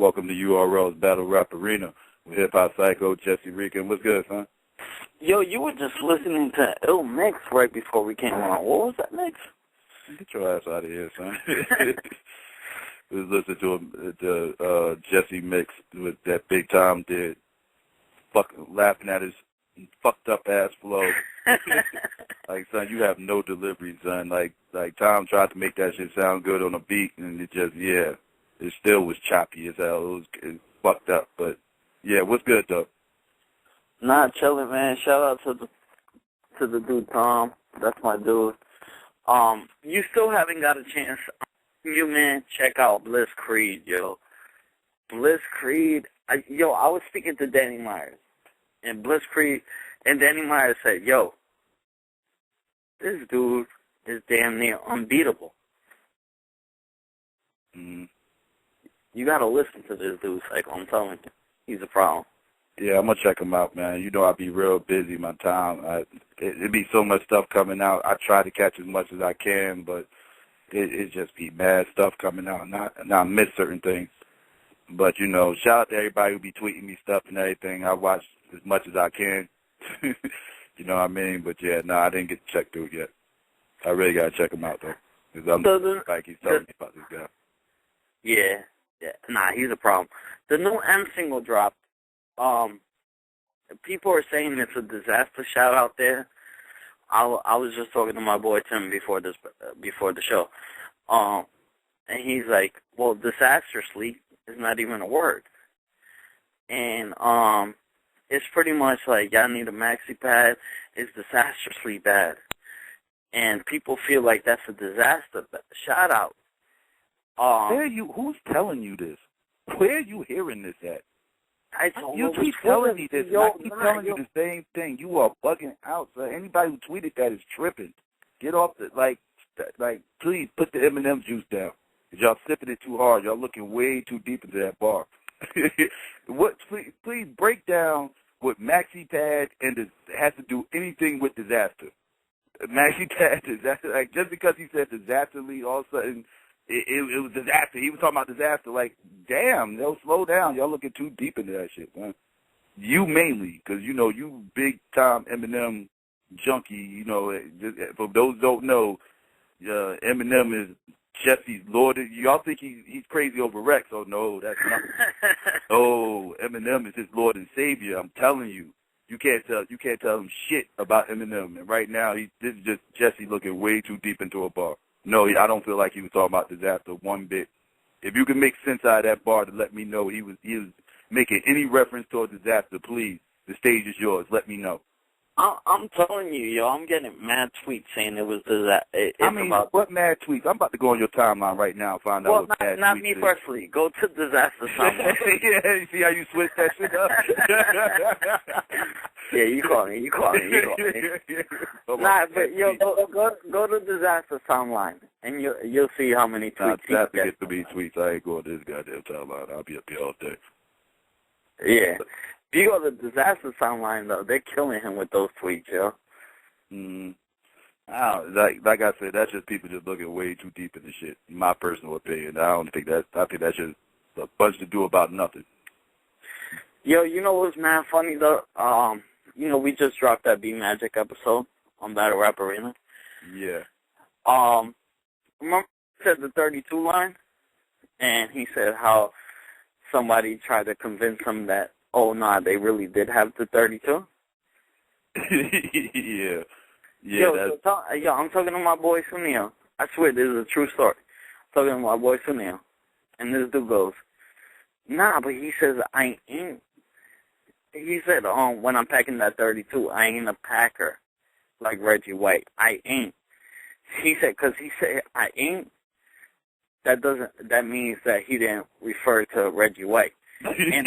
Welcome to URL's Battle Rap Arena with Hip Hop Psycho, Jesse Rican. What's good, son? Yo, you were just listening to Ill Mix right before we came on. What was that mix? Get your ass out of here, son. We was listening to Jesse Mix with that Big Tom did, fucking laughing at his fucked up ass flow. Like, son, you have no delivery, son. Like Tom tried to make that shit sound good on a beat, and it just, yeah, it still was choppy as hell. It was fucked up, but yeah, what's good though? Nah, chillin', man. Shout out to the dude Tom. That's my dude. You still haven't got a chance. You, man, check out Bliss Creed, yo. Bliss Creed. I was speaking to Danny Myers, and Bliss Creed, and Danny Myers said, yo, this dude is damn near unbeatable. Mm-hmm. You gotta listen to this dude, Psycho. I'm telling you, he's a problem. Yeah, I'm gonna check him out, man. You know I be real busy my time. It be so much stuff coming out. I try to catch as much as I can, but it just be mad stuff coming out, and I miss certain things. But, you know, shout out to everybody who be tweeting me stuff and everything. I watch as much as I can. You know what I mean? But, yeah, I didn't get to check through it yet. I really got to check him out, though. Because I'm like he's telling me about this guy. Yeah. Nah, he's a problem. The new M single dropped. People are saying it's a disaster shout out there. I was just talking to my boy Tim before the show. And he's like, well, disastrously is not even a word. And it's pretty much like, y'all need a maxi pad. It's disastrously bad. And people feel like that's a disaster shout out. Who's telling you this? Where are you hearing this at? You keep telling me this. I keep telling you the same thing. You are bugging out. So anybody who tweeted that is tripping. Get off the, please put the M&M juice down. Y'all sipping it too hard. Y'all looking way too deep into that bar. Please break down what Maxi Pad and has to do anything with disaster. Maxi Pad, disaster, like, just because he said disasterly, all of a sudden, it was disaster. He was talking about disaster. Like, damn, slow down. Y'all looking too deep into that shit, man. You mainly, because, you know, you big-time Eminem junkie. You know, for those who don't know, Eminem is Jesse's Lord. Y'all think he's crazy over Rex. Oh, no, that's not. Oh, Eminem is his Lord and Savior. I'm telling you. You can't tell him shit about Eminem. And right now, this is just Jesse looking way too deep into a bar. No, I don't feel like he was talking about disaster one bit. If you can make sense out of that bar to let me know he was making any reference to a disaster, please, the stage is yours. Let me know. I'm telling you, yo, I'm getting mad tweets saying it was disaster. What mad tweets? I'm about to go on your timeline right now and find out what mad tweets. Well, not me personally. Go to disaster someone. Yeah, you see how you switch that shit up? Yeah, you call me. Nah, but yo, go to disaster timeline, and you'll see how many tweets he gets. Get to be tweets. I ain't going to this goddamn timeline. I'll be up here all day. Yeah. If you go to disaster timeline, though, they're killing him with those tweets, yo. Like I said, that's just people just looking way too deep into shit, in my personal opinion. I think that's just a bunch to do about nothing. Yo, you know what's mad funny, though? You know, we just dropped that B-Magic episode on Battle Rap Arena. Yeah. Remember he said the 32 line? And he said how somebody tried to convince him that, oh, nah, they really did have the 32? Yeah. Yo, I'm talking to my boy Sunil. I swear, this is a true story. I'm talking to my boy Sunil. And this dude goes, nah, but he says, I ain't. He said, when I'm packing that 32, I ain't a packer like Reggie White. I ain't. He said, because he said, I ain't, that means that he didn't refer to Reggie White. And,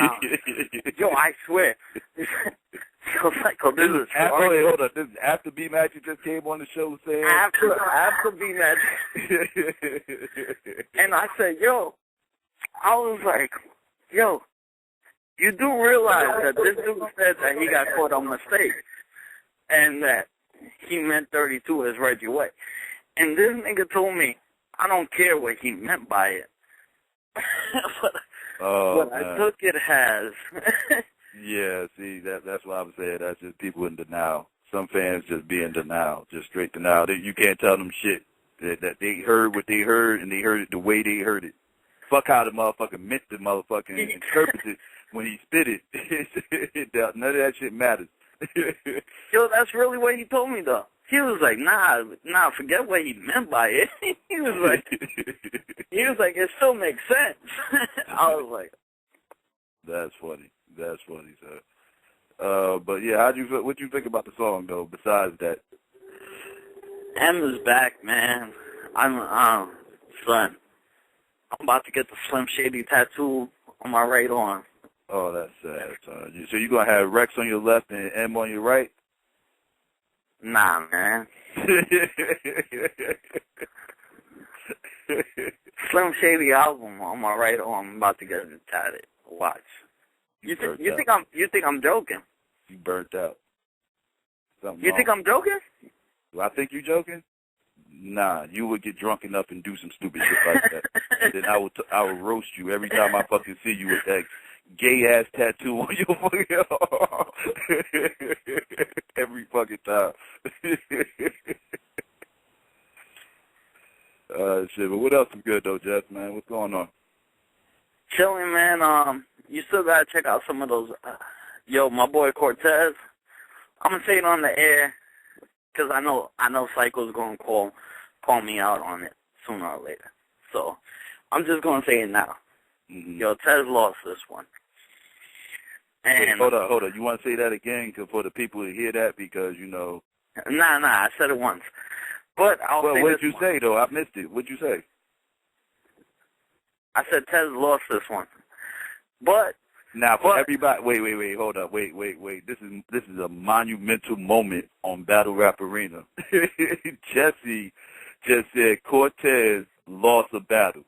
yo, I swear. So, Psycho, this is hold on. This is after B-Magic just came on the show saying? After B-Magic. And I said, I was like, you do realize that this dude said that he got caught on mistake and that he meant 32 as Reggie White. And this nigga told me, I don't care what he meant by it. Oh, what man. I took it has. Yeah, see, that's what I was saying. That's just people in denial. Some fans just be in denial, just straight denial. You can't tell them shit. That they heard what they heard, and they heard it the way they heard it. Fuck how the motherfucker meant the motherfucking interpret it when he spit it. None of that shit matters. Yo, that's really what he told me, though. He was like, nah, forget what he meant by it. he was like, it still makes sense. I was like, That's funny. That's funny, sir. But yeah, what you think about the song though? Besides that, M is back, man. Son, I'm about to get the Slim Shady tattoo on my right arm. oh, that's sad, son. So you gonna have Rex on your left and M on your right? Nah, man. Slim Shady album on my right arm. I'm about to get it tatted. Watch. You think I'm joking? You burnt out. Something You wrong. think I'm joking? Do I think you joking? Nah, you would get drunk enough and do some stupid shit like that. And then I would roast you every time I fucking see you with that gay ass tattoo on your fucking arm. Every fucking time. Shit, but what else is good though, Jeff, man? What's going on? Chilling, man. You still gotta check out some of those. Yo, my boy Cortez. I'm gonna say it on the air, cause I know Psycho's gonna call me out on it sooner or later. So I'm just gonna say it now. Mm-hmm. Yo, Tez lost this one. And hold up. You want to say that again for the people to hear that because you know. Nah, I said it once. But what did you say though? I missed it. What'd you say? I said Tez lost this one. But now for everybody, wait, hold up, wait. This is a monumental moment on Battle Rap Arena. Jesse just said Cortez lost a battle.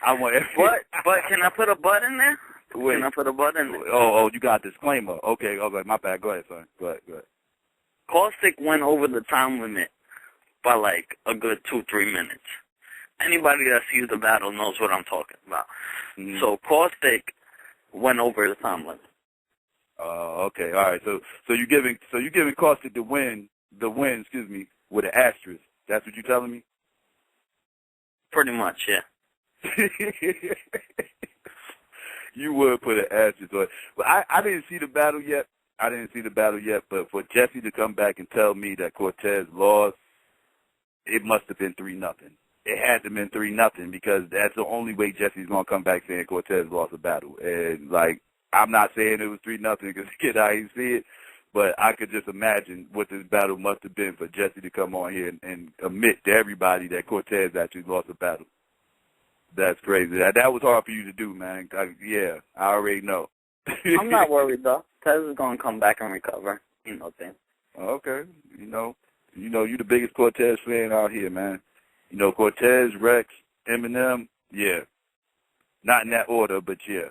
I want but can I put a butt in there? Wait. Can I put a butt in there? Oh, you got a disclaimer. Okay, my bad. Go ahead, son. Go ahead. Caustic went over the time limit by like a good 2-3 minutes. Anybody that sees the battle knows what I'm talking about. Mm-hmm. So Caustic went over the time limit. Okay, all right. So you giving Caustic the win, with an asterisk. That's what you're telling me? Pretty much, yeah. You would put an asterisk on it. But I didn't see the battle yet. But for Jesse to come back and tell me that Cortez lost, it must have been 3-0. It had to have been 3-0 because that's the only way Jesse's gonna come back saying Cortez lost a battle. And like, I'm not saying it was 3-0 because kid, I didn't see it, but I could just imagine what this battle must have been for Jesse to come on here and admit to everybody that Cortez actually lost a battle. That's crazy. That was hard for you to do, man. I already know. I'm not worried though. Tez is gonna come back and recover. You know thing. Okay. You know, you the biggest Cortez fan out here, man. You know, Cortez, Rex, Eminem, yeah. Not in that order, but yeah.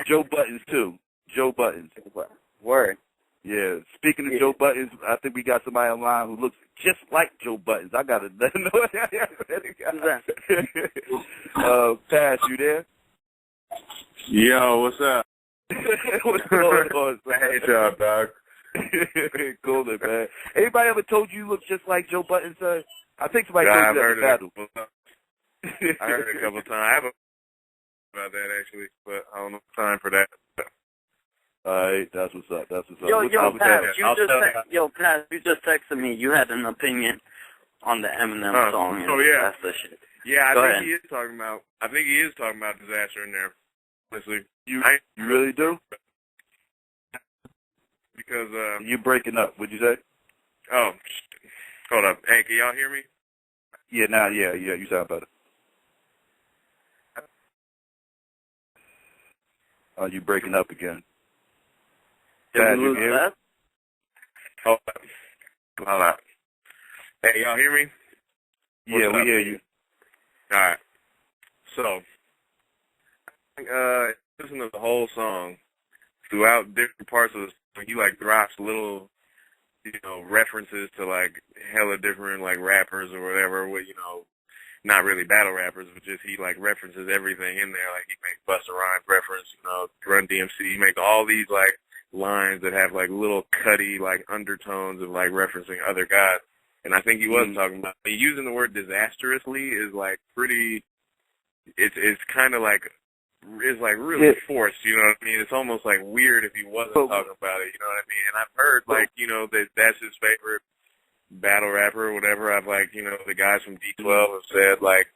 Joe Buttons, too. Joe Buttons. Word. Yeah. Speaking of Joe Buttons, I think we got somebody online who looks just like Joe Buttons. I got to know. Pass, you there? Yo, what's up? What's going on, man? Hey, y'all, dog. Cool, man. Anybody ever told you look just like Joe Buttons, sir? I think somebody told you at the battle. I heard it a couple times. I haven't about that actually, but I don't have time for that. All right, that's what's up. Yo, Pat, you just texted me. You had an opinion on the Eminem song. Oh yeah, that's the shit. Yeah, I think he is talking about disaster in there. Honestly, you really do? Because you're breaking up. What'd you say? Oh, hold up. Hey, can y'all hear me? Yeah, now, yeah, you sound better. Oh, you breaking up again. Did we lose that? Hold up. Hey, y'all hear me? Yeah, we hear you. All right. So, listen to the whole song. Throughout different parts of the song, he like drops little, references to like hella different like rappers or whatever. not really battle rappers, but just he like references everything in there. Like he makes Busta Rhymes reference, Run DMC. He makes all these like lines that have like little cutty like undertones of like referencing other guys. And I think he was talking about using the word disastrously is like pretty. It's kind of like is like really forced. You know what I mean? It's almost like weird if he wasn't talking about it. You know what I mean? And I've heard like that's his favorite battle rapper or whatever. I've like the guys from D12 have said like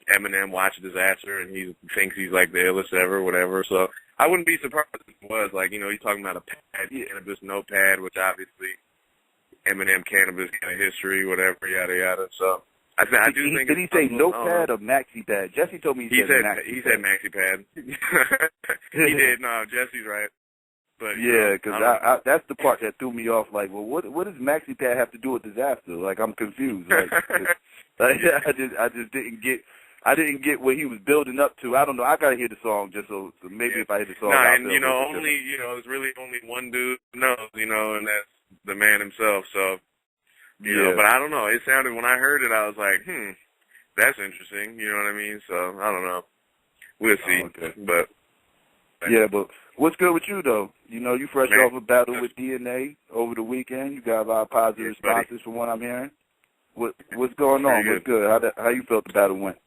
Eminem watched Disaster and he thinks he's like the illest ever, whatever. So I wouldn't be surprised if it was like he's talking about a pad, cannabis notepad, which obviously Eminem cannabis kind of history, whatever, yada yada. So I do think. Did he say notepad or maxi pad? Jesse told me he said maxi. He said maxi pad. He did. No, Jesse's right. But yeah, because that's the part that threw me off. Like, well, what does maxi pad have to do with Disaster? Like, I'm confused. Like, I just didn't get. I didn't get what he was building up to. I don't know. I gotta hear the song just so maybe if I hear the song. No, and there's really only one dude who knows, and that's the man himself. So, but I don't know. It sounded when I heard it, I was like, that's interesting. You know what I mean? So I don't know. We'll see. Okay. But but what's good with you though? You fresh off a battle with DNA over the weekend. You got a lot of positive responses from what I'm hearing. What's going on? What's good? How you felt the battle went?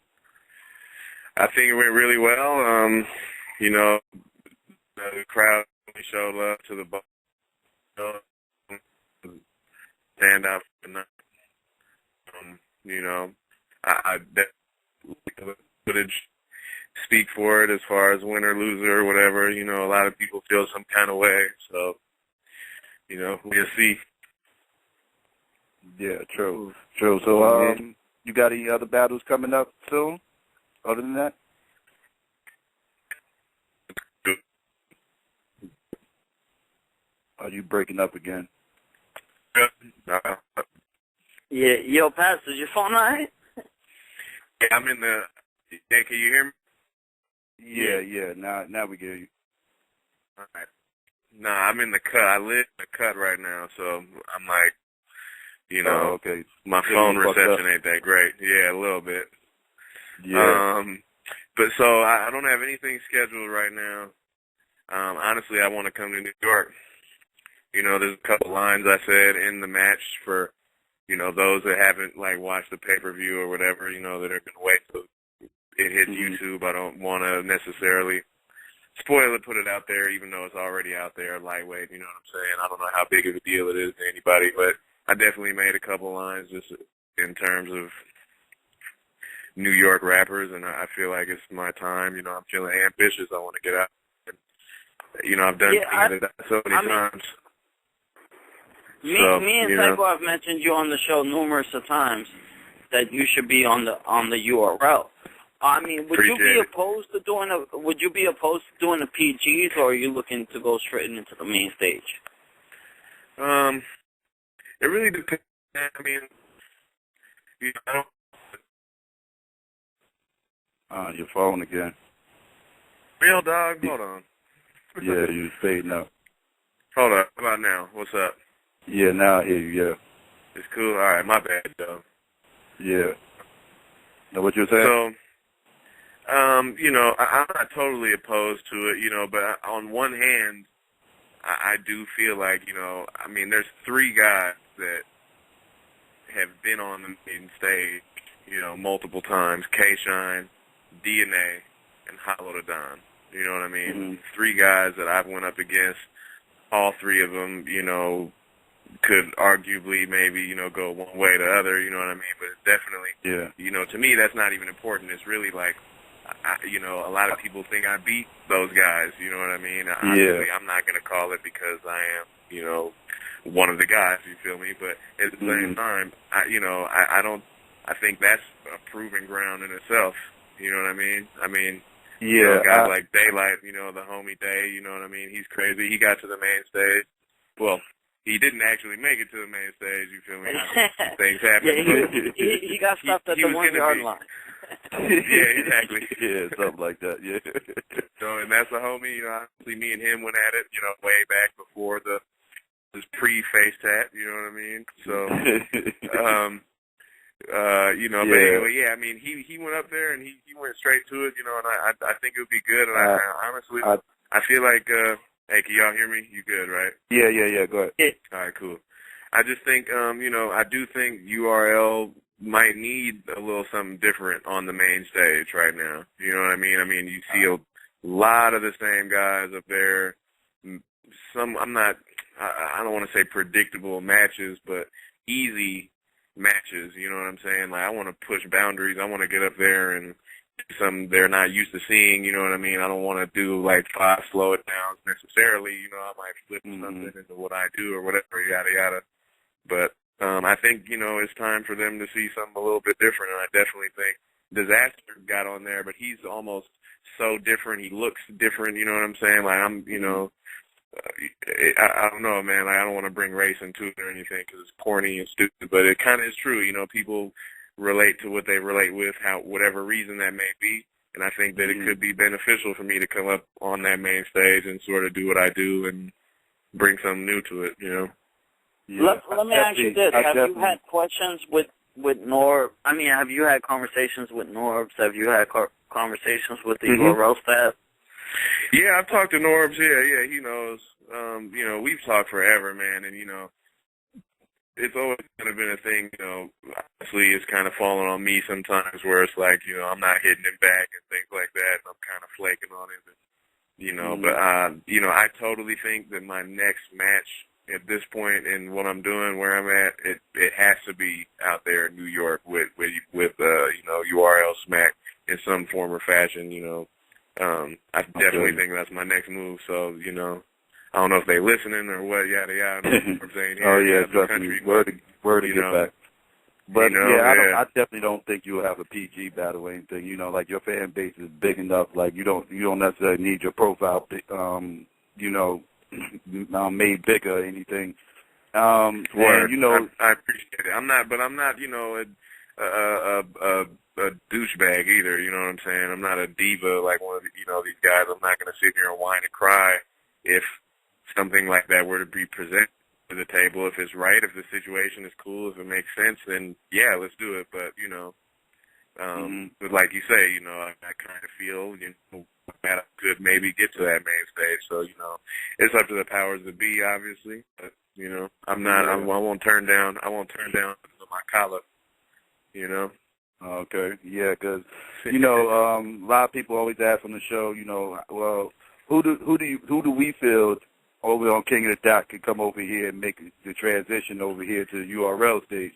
I think it went really well. The crowd showed love to the stand out for the night. I definitely footage speak for it as far as win or loser or whatever. A lot of people feel some kind of way. So, we'll see. Yeah, true. So, you got any other battles coming up soon? Other than that? Are you breaking up again? Yeah, yo, Pastor, is your phone all right? Yeah, I'm in the. Yeah, can you hear me? Yeah. Now we get you. All right. No, I'm in the cut. I live in the cut right now, so I'm like, okay. My phone reception ain't that great. Yeah, a little bit. Yeah. But so I don't have anything scheduled right now. Honestly, I want to come to New York. There's a couple lines I said in the match for, those that haven't like watched the pay-per-view or whatever, that are going to wait till it hits YouTube. I don't want to necessarily spoil it, put it out there, even though it's already out there, lightweight, you know what I'm saying? I don't know how big of a deal it is to anybody, but I definitely made a couple lines just in terms of New York rappers, and I feel like it's my time. I'm feeling ambitious. I want to get out. And, I've done things so many times. Me and Psycho have mentioned you on the show numerous of times that you should be on the URL. I mean, would you be opposed to doing the PGs, or are you looking to go straight into the main stage? It really depends. I mean, I don't. Your phone again. Real dog, hold on. Yeah, you fading out. Hold up. How about now? What's up? Yeah, now I hear you, yeah. It's cool. All right, my bad, though. Yeah. Now what you were saying? So, I'm not totally opposed to it, but on one hand, I do feel like, there's three guys that have been on the main stage, multiple times. K-Shine, DNA, and Hollow Da Don. You know what I mean? Mm-hmm. Three guys that I've went up against. All three of them, could arguably maybe, go one way or the other, you know what I mean? But it's definitely, to me, that's not even important. It's really like, a lot of people think I beat those guys, you know what I mean? Obviously, I'm not going to call it because I am, one of the guys, you feel me? But at the same time, I think that's a proven ground in itself, you know what I mean? I mean, guys like Daylight, the homie Day, you know what I mean? He's crazy. He got to the main stage. Well, he didn't actually make it to the main stage, you feel me? Things happen. Yeah, he got stopped at the 1 yard line. Yeah, exactly. Yeah, something like that, yeah. So, and that's a homie, obviously me and him went at it, way back before this pre-face tat, you know what I mean? So, You know, but anyway, yeah, I mean, he went up there and he went straight to it, you know, and I think it would be good. And I honestly, I feel like, hey, can y'all hear me? You good, right? Yeah. Go ahead. Yeah. All right, cool. I just think, you know, I do think URL might need a little something different on the main stage right now. You know what I mean? I mean, you see a lot of the same guys up there. Some, I don't want to say predictable matches, but easy matches. You know what I'm saying? Like, I want to push boundaries. I want to get up there and do something they're not used to seeing. You know what I mean? I don't want to do like 5 slow it downs necessarily. You know, I might flip something into what I do or whatever, yada yada. But I think, you know, it's time for them to see something a little bit different, and I definitely think Disaster got on there, but he's almost so different. He looks different, you know what I'm saying? Like, I'm, you know, I don't know, man. Like, I don't want to bring race into it or anything because it's corny and stupid, but it kind of is true. You know, people relate to what they relate with, whatever reason that may be, and I think that it could be beneficial for me to come up on that main stage and sort of do what I do and bring something new to it, you know? Yeah, let me ask you this. Have you had questions with Norb? I mean, have you had conversations with Norbs? Have you had conversations with the URL staff? Yeah, I've talked to Norbs. Yeah, he knows. You know, we've talked forever, man, and, you know, it's always kind of been a thing, you know, obviously it's kind of fallen on me sometimes where it's like, you know, I'm not hitting him back and things like that, and I'm kind of flaking on him, and, you know, but, you know, I totally think that my next match at this point in what I'm doing, where I'm at, it has to be out there in New York with you know, URL Smack in some form or fashion, you know. I definitely think that's my next move. So, you know, I don't know if they listening or what, yada yada. You know what I'm saying? Oh yeah, definitely. Word to get back. But you know, yeah, I definitely don't think you'll have a PG battle or anything. You know, like your fan base is big enough. Like you don't necessarily need your profile, you know, made bigger or anything. And, you know, I appreciate it. I'm not, you know, a douchebag either. You know what I'm saying? I'm not a diva like one of the, you know, these guys. I'm not going to sit here and whine and cry if something like that were to be presented to the table. If it's right, if the situation is cool, if it makes sense, then yeah, let's do it. But you know, but like you say, you know, I kind of feel, you know, that I could maybe get to that main stage. So, you know, it's up to the powers that be, obviously. But, you know, I'm not, I won't turn down my collar, you know. Okay, yeah, because, you know, a lot of people always ask on the show, you know, well, who do we feel over on King of the Dot can come over here and make the transition over here to the URL stage?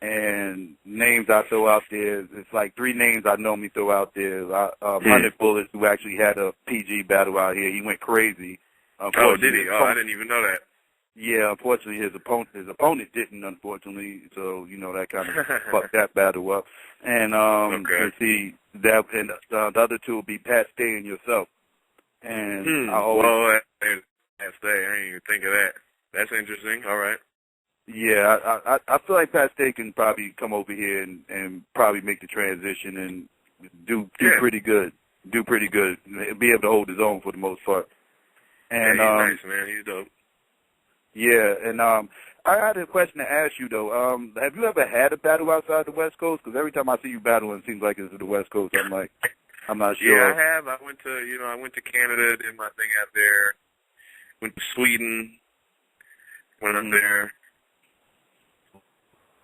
And names I throw out there, it's like 3 names I normally throw out there. 100 Bullets, who actually had a PG battle out here. He went crazy. Oh, did he? Oh, I didn't even know that. Yeah, unfortunately, his opponent didn't, unfortunately. So, you know, that kind of fucked that battle up. And let's see, that, and the other 2 will be Pat Stay and yourself. And I always... Well, Pat Stay, I didn't even think of that. That's interesting. All right. Yeah, I feel like Pat Stay can probably come over here and probably make the transition and do pretty good. Do pretty good. Be able to hold his own for the most part. And yeah, he's nice, man. He's dope. Yeah, and I had a question to ask you though. Have you ever had a battle outside the West Coast? Because every time I see you battling, it seems like it's the West Coast. I'm like, I'm not sure. Yeah, I have. I went to Canada, did my thing out there. Went to Sweden. Went up there.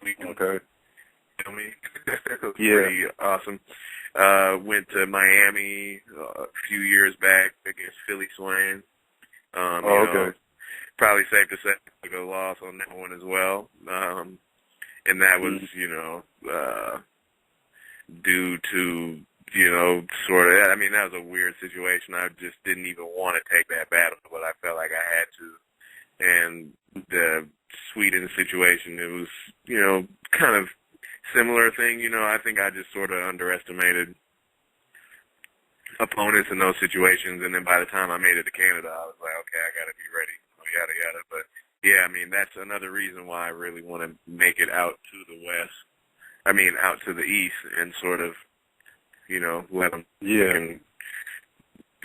Okay. Feel me? It was pretty awesome. Went to Miami a few years back against Philly Swain. You know, probably safe to say I took a loss on that one as well. And that was, you know, due to, you know, sort of, I mean, that was a weird situation. I just didn't even want to take that battle, but I felt like I had to. And the Sweden situation, it was, you know, kind of similar thing. You know, I think I just sort of underestimated opponents in those situations, and then by the time I made it to Canada, I was like, okay, I got to be ready, yada, yada. But, yeah, I mean, that's another reason why I really want to make it out to the West. I mean, out to the East and sort of, you know, let them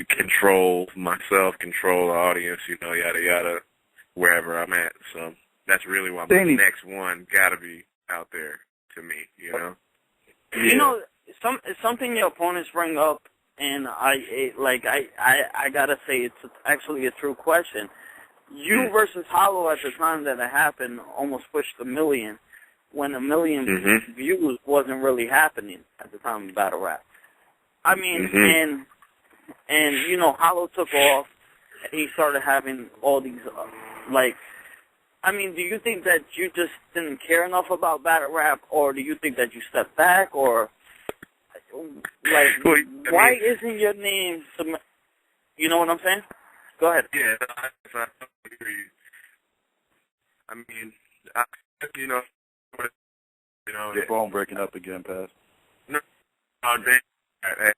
control myself, control the audience, you know, yada, yada, wherever I'm at. So that's really why my next one got to be out there. to me, you know. Yeah. You know, something your opponents bring up, and I gotta say it's actually a true question. You versus Hollow at the time that it happened almost pushed 1 million, when 1 million views wasn't really happening at the time of battle rap. I mean, and you know, Hollow took off, and he started having all these I mean, do you think that you just didn't care enough about battle rap, or do you think that you stepped back, or why isn't your name? You know what I'm saying? Go ahead. Yeah, I hear you. I mean, you know, Your phone breaking up again, Paz. No, hey,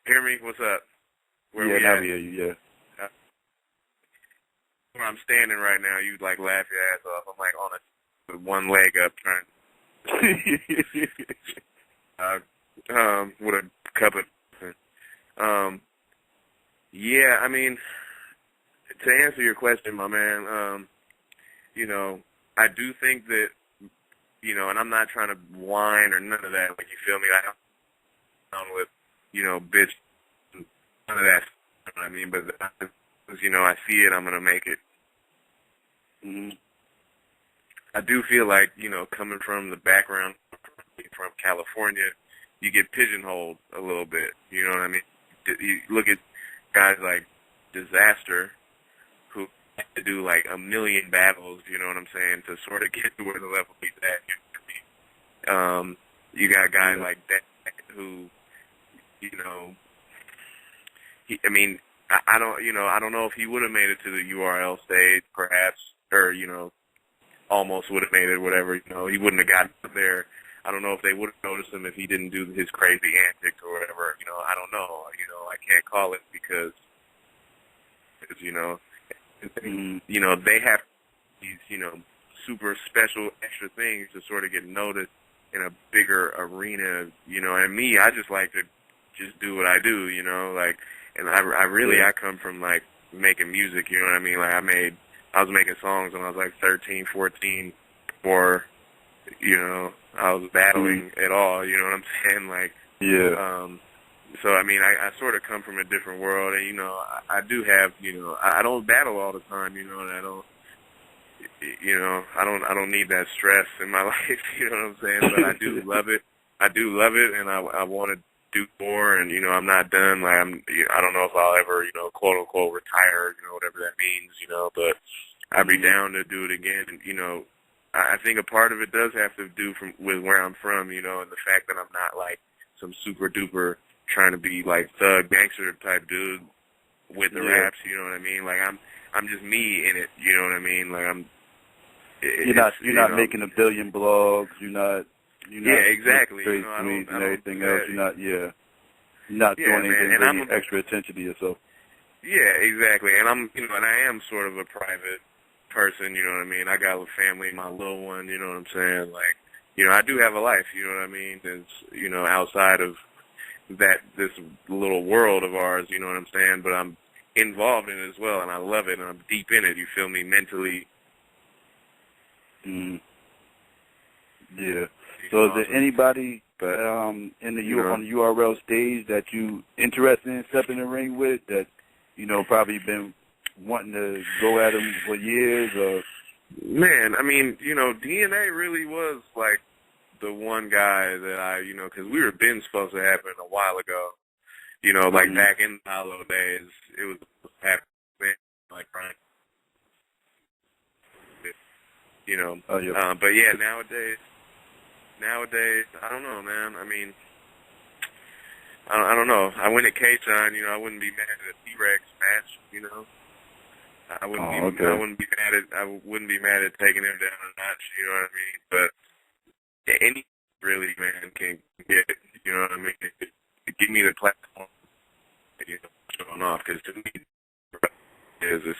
hear me? What's up? Where we now at? we hear you. Yeah. Where I'm standing right now, you'd like laugh your ass off. I'm like on with one leg up, trying with a cup of. Yeah, I mean, to answer your question, my man, you know, I do think that, you know, and I'm not trying to whine or none of that. Like, you feel me? I don't with, you know, bitch, none of that. You know what I mean? But you know, I see it, I'm gonna make it. I do feel like, you know, coming from the background from California, you get pigeonholed a little bit. You know what I mean? You look at guys like Disaster, who have to do like 1 million battles. You know what I'm saying, to sort of get to where the level he's at. You know what I mean? You got guys like that who, you know, I mean, I don't know if he would have made it to the URL stage, perhaps, or, you know, almost would have made it, whatever. You know, he wouldn't have gotten there. I don't know if they would have noticed him if he didn't do his crazy antics or whatever. You know, I don't know. You know, I can't call it because you know, you know, they have these, you know, super special extra things to sort of get noticed in a bigger arena. You know, and me, I just like to just do what I do. You know, like. And I come from, like, making music, you know what I mean? Like, I was making songs when I was, like, 13, 14, or, you know, I was battling at all, you know what I'm saying? Like, so, I mean, I sort of come from a different world, and, you know, I do have, you know, I don't battle all the time, you know, and I don't need that stress in my life, you know what I'm saying? But I do love it. And I want to do more, and, you know, I'm not done. Like, I don't know if I'll ever, you know, quote unquote retire, you know, whatever that means, you know, but I'd be down to do it again. And, you know, I think a part of it does have to do with where I'm from, you know, and the fact that I'm not like some super duper trying to be like thug gangster type dude with the raps, you know what I mean? Like, I'm just me in it, you know what I mean? Like, you're not making 1 billion blogs. You're not exactly. Straight you know, tweets and everything do else. You're not doing anything bringing extra attention to yourself. Yeah, exactly. And and I am sort of a private person, you know what I mean? I got a family, my little one, you know what I'm saying? Like, you know, I do have a life, you know what I mean? It's, you know, outside of this little world of ours, you know what I'm saying? But I'm involved in it as well, and I love it, and I'm deep in it, you feel me, mentally. Yeah. So is there anybody on the URL stage that you interested in stepping in the ring with that, you know, probably been wanting to go at him for years? Or? Man, I mean, you know, DNA really was like the one guy that you know, because we were been supposed to happen a while ago. You know, like back in the Hollow days, it was happening, like, right? You know, but yeah, nowadays, I don't know, man. I mean, I don't know. I went at K-Shine, you know, I wouldn't be mad at a T-Rex match, you know. I wouldn't be mad at taking him down a notch, you know what I mean? But any really, man, can get it, you know what I mean? Give me the platform, you know, showing off, because to me, is this,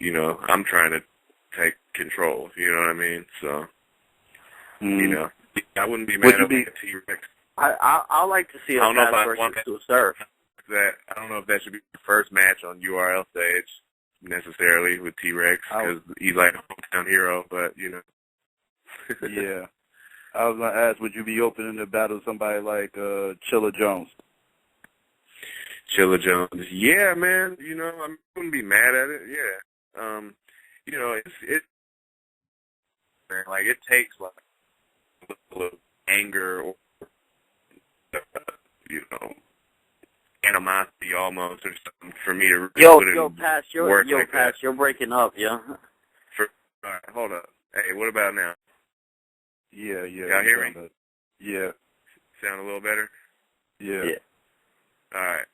you know, I'm trying to take control, you know what I mean? So, you know, I wouldn't be mad at a T-Rex. I like to see a Paz versus Surf. I don't know if that should be the first match on URL stage necessarily with T-Rex, because he's like a hometown hero, but, you know. Yeah. I was gonna ask, would you be open to battle somebody like Chilla Jones? Chilla Jones. Yeah, man. You know, I wouldn't be mad at it. Yeah. You know, it's man, like it takes like a little anger or you know, animosity almost or something for me to really Yo, Pass, you're breaking up, yeah. All right, hold up. Hey, what about now? Yeah. Y'all hear me? Yeah. Sound a little better? Yeah. All right.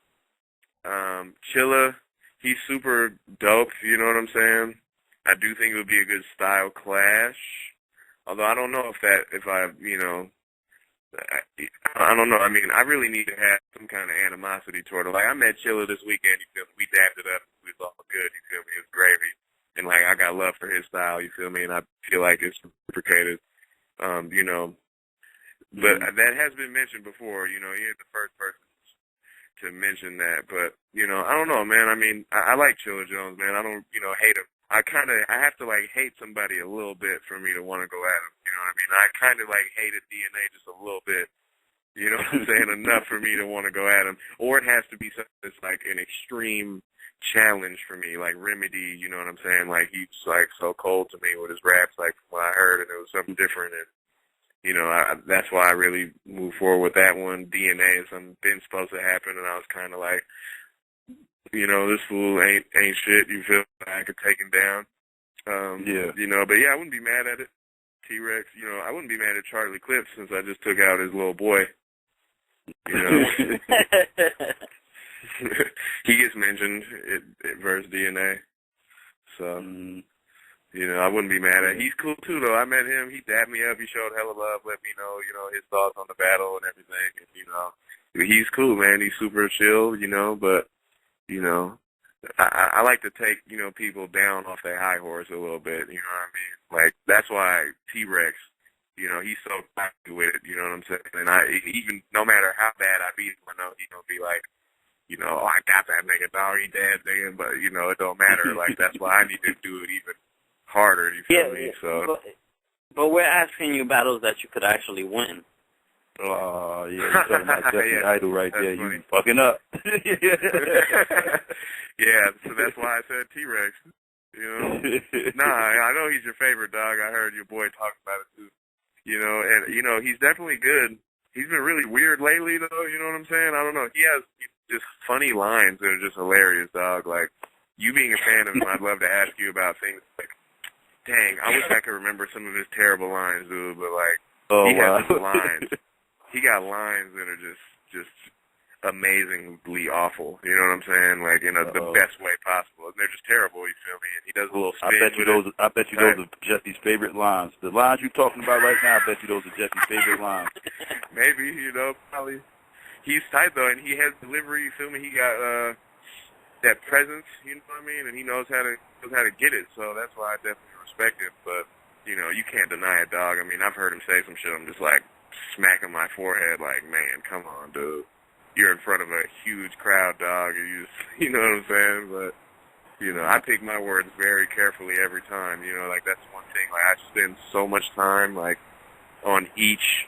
Chilla, he's super dope, you know what I'm saying? I do think it would be a good style clash. Although I don't know if I don't know. I mean, I really need to have some kind of animosity toward her. Like, I met Chilla this weekend, you feel me? We dapped it up. It was all good, you feel me? It was gravy. And, like, I got love for his style, you feel me? And I feel like it's reciprocated, you know. But that has been mentioned before, you know. You're the first person to mention that. But, you know, I don't know, man. I mean, I like Chilla Jones, man. I don't, you know, hate him. I have to, like, hate somebody a little bit for me to want to go at him. You know what I mean? I kind of, like, hated DNA just a little bit. You know what I'm saying? Enough for me to want to go at him. Or it has to be something that's, like, an extreme challenge for me, like Remedy, you know what I'm saying? Like, he's, like, so cold to me with his raps, like, when I heard it, it was something different. And, you know, that's why I really moved forward with that one. DNA is something been supposed to happen, and I was kind of like, you know, this fool ain't shit. You feel like I could take him down. Yeah. You know, but yeah, I wouldn't be mad at it. T-Rex, you know, I wouldn't be mad at Charlie Clips since I just took out his little boy. You know, he gets mentioned at versus DNA. So, you know, I wouldn't be mad at it. He's cool too, though. I met him. He dapped me up. He showed hella love, let me know, you know, his thoughts on the battle and everything. And, you know, he's cool, man. He's super chill, you know, but, you know, I like to take, you know, people down off their high horse a little bit, you know what I mean? Like, that's why T-Rex, you know, he's so happy with it, you know what I'm saying? And even no matter how bad I beat him, I know he's going to be like, you know, oh, I got that nigga, dog, he dead, nigga, but, you know, it don't matter. Like, that's why I need to do it even harder, you feel me? So. But we're asking you battles that you could actually win. Oh, yeah, you're talking about Jeffrey Idol right there. Funny. You fucking up. Yeah, so that's why I said T-Rex. You know? Nah, I know he's your favorite, dog. I heard your boy talk about it, too. You know, and, you know, he's definitely good. He's been really weird lately, though, you know what I'm saying? I don't know. He has just funny lines that are just hilarious, dog. Like, you being a fan of him, I'd love to ask you about things like, dang, I wish I could remember some of his terrible lines, dude, but, like, he has some lines. He got lines that are just amazingly awful. You know what I'm saying? Like in the best way possible. And they're just terrible. You feel me? And he does a little spin. I bet you those are Jesse's favorite lines. The lines you're talking about right now, I bet you those are Jesse's favorite lines. Maybe, you know, probably. He's tight though, and he has delivery. You feel me? He got that presence. You know what I mean? And he knows how to get it. So that's why I definitely respect him. But you know, you can't deny it, dog. I mean, I've heard him say some shit. I'm just like smacking my forehead, like, man, come on, dude. You're in front of a huge crowd, dog, and you know what I'm saying? But, you know, I pick my words very carefully every time, you know, like, that's one thing. Like, I spend so much time, like, on each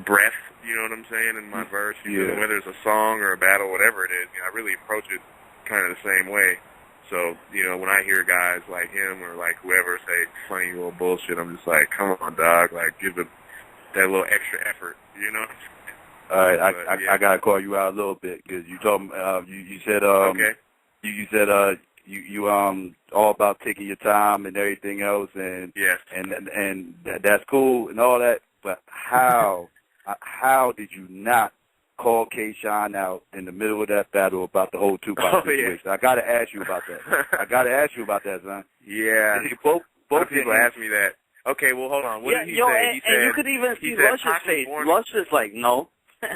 breath, you know what I'm saying, in my verse, you know, whether it's a song or a battle, whatever it is, you know, I really approach it kind of the same way. So, you know, when I hear guys like him or, like, whoever say funny little bullshit, I'm just like, come on, dog, like, give it that little extra effort, you know? All right, I gotta call you out a little bit because you told me you said okay. you said you all about taking your time and everything else and yes. and that's cool and all that, but how did you not call K-Shine out in the middle of that battle about the whole Tupac situation? Yeah. I gotta ask you about that. Son. Yeah. Both people ask me that. Okay, well, hold on. What did he say? He said, and you could even see Lush's face. Lush is like, no.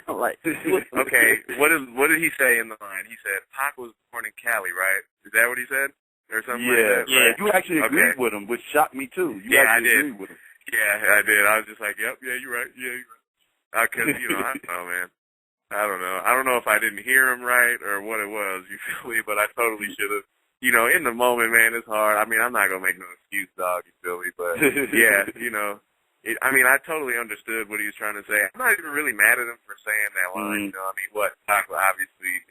Like, okay, what did he say in the line? He said, Pac was born in Cali, right? Is that what he said? Or something like that? Yeah, right? You actually agreed with him, which shocked me, too. I did. Agreed with him. Yeah, I did. I was just like, yep, yeah, you're right. Yeah, you're right. Because, you know, I don't know, man. I don't know if I didn't hear him right or what it was, you feel me? But I totally should have. You know, in the moment, man, it's hard. I mean, I'm not going to make no excuse, dog, you feel me? But, yeah, you know, I mean, I totally understood what he was trying to say. I'm not even really mad at him for saying that line. You know, I mean, Pac obviously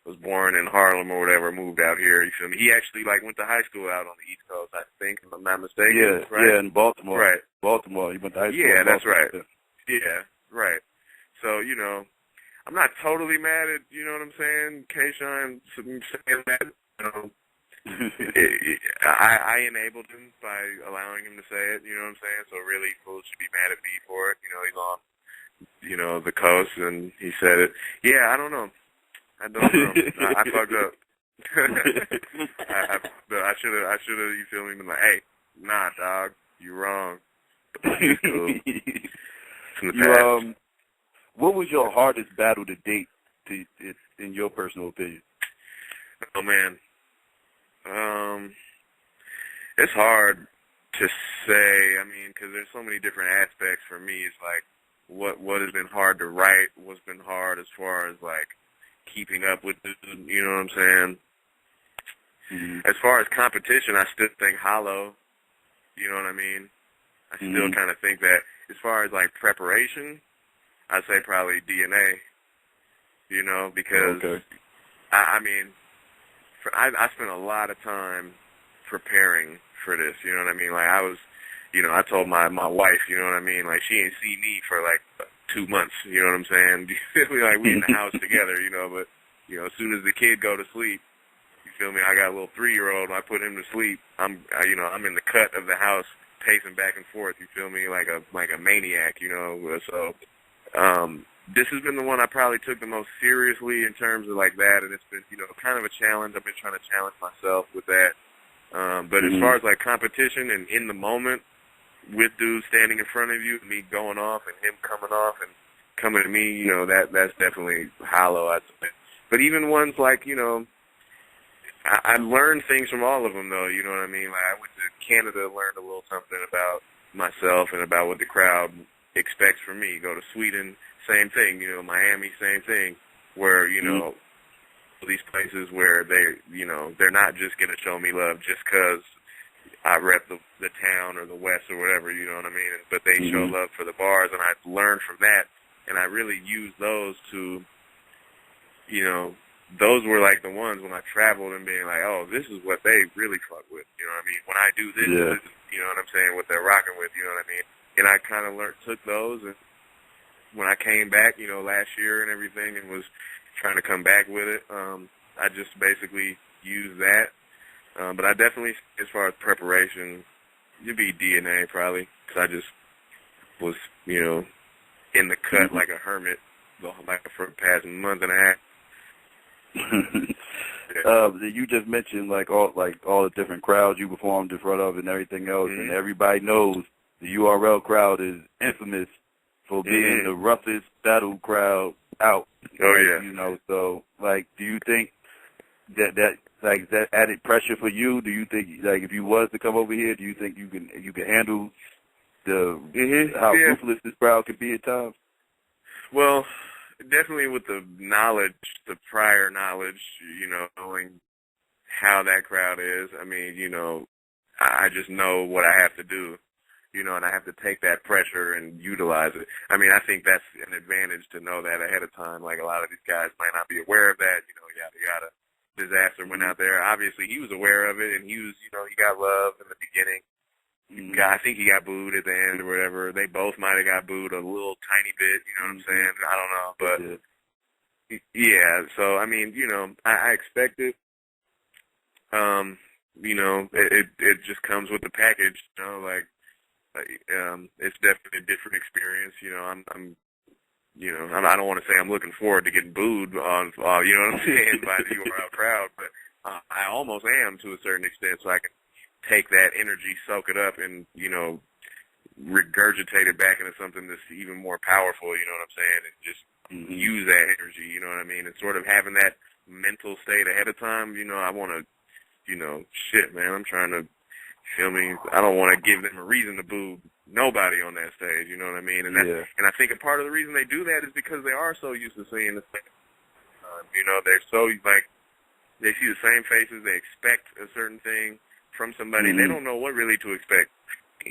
was born in Harlem or whatever, moved out here. You feel me? He actually like went to high school out on the East Coast, I think, if I'm not mistaken. Yeah, right? yeah, in Baltimore. Right. Baltimore. He went to high school. Yeah, that's Baltimore. right. Yeah, right. So, you know, I'm not totally mad at, you know what I'm saying, Kayshawn saying that. You know, I enabled him by allowing him to say it, you know what I'm saying? So really, fools should be mad at me for it. You know, he's on, you know, the coast, and he said it. Yeah, I don't know. I fucked up. I should have, you feel me, been like, hey, nah, dog, you wrong. It's cool. What was your hardest battle to date, in your personal opinion? Oh, man. It's hard to say, I mean, because there's so many different aspects for me. It's like, what has been hard to write, what's been hard as far as, like, keeping up with it, you know what I'm saying? Mm-hmm. As far as competition, I still think Hollow, you know what I mean? I still kind of think that. As far as, like, preparation, I'd say probably DNA, you know, because, I mean, I spent a lot of time preparing for this, you know what I mean? Like, I was, you know, I told my wife, you know what I mean? Like, she ain't see me for, like, 2 months, you know what I'm saying? Like, we in the house together, you know, but, you know, as soon as the kid go to sleep, you feel me? I got a little 3-year-old, I put him to sleep. I'm in the cut of the house, pacing back and forth, you feel me? Like a maniac, you know? So, this has been the one I probably took the most seriously in terms of like that, and it's been, you know, kind of a challenge. I've been trying to challenge myself with that. But as far as like competition and in the moment with dudes standing in front of you, me going off and him coming off and coming to me, you know, that's definitely Hollow, I'd say. But even ones like, you know, I learned things from all of them, though, you know what I mean? Like, I went to Canada, learned a little something about myself and about what the crowd expects from me. Go to Sweden, same thing, you know, Miami, same thing, where, you know, these places where they, you know, they're not just going to show me love just because I rep the town or the West or whatever, you know what I mean? But they show love for the bars, and I learned from that, and I really used those to, you know, those were like the ones when I traveled and being like, oh, this is what they really fuck with, you know what I mean? When I do this, this is, you know what I'm saying, what they're rocking with, you know what I mean? And I kind of took those, and when I came back, you know, last year and everything, and was trying to come back with it, I just basically used that. But I definitely, as far as preparation, it'd be DNA probably, because I just was, you know, in the cut like a hermit, like for the past month and a half. You just mentioned like all the different crowds you performed in front of and everything else, and everybody knows the URL crowd is infamous for being the roughest battle crowd out. Oh yeah. You know, so like, do you think that added pressure for you? Do you think like if you was to come over here, do you think you can handle the how ruthless this crowd could be at times? Well, definitely with the knowledge, the prior knowledge, you know, knowing how that crowd is. I mean, you know, I just know what I have to do, you know, and I have to take that pressure and utilize it. I mean, I think that's an advantage to know that ahead of time. Like, a lot of these guys might not be aware of that, you know, yada, yada. Disaster went out there. Obviously, he was aware of it, and he was, you know, he got love in the beginning. I think he got booed at the end or whatever. They both might have got booed a little tiny bit, you know what I'm saying? I don't know, but yeah, so, I mean, you know, I expect it. You know, it just comes with the package, you know, like, it's definitely a different experience, you know. I'm you know, I don't want to say I'm looking forward to getting booed on, you know what I'm saying, by the URL crowd, but I almost am to a certain extent, so I can take that energy, soak it up, and, you know, regurgitate it back into something that's even more powerful, you know what I'm saying, and just use that energy, you know what I mean, and sort of having that mental state ahead of time, you know, I want to, you know, shit, man, I'm trying to, feel me, I don't want to give them a reason to boo nobody on that stage, you know what I mean, and and I think a part of the reason they do that is because they are so used to seeing the same, you know, they're so, like, they see the same faces, they expect a certain thing from somebody, they don't know what really to expect,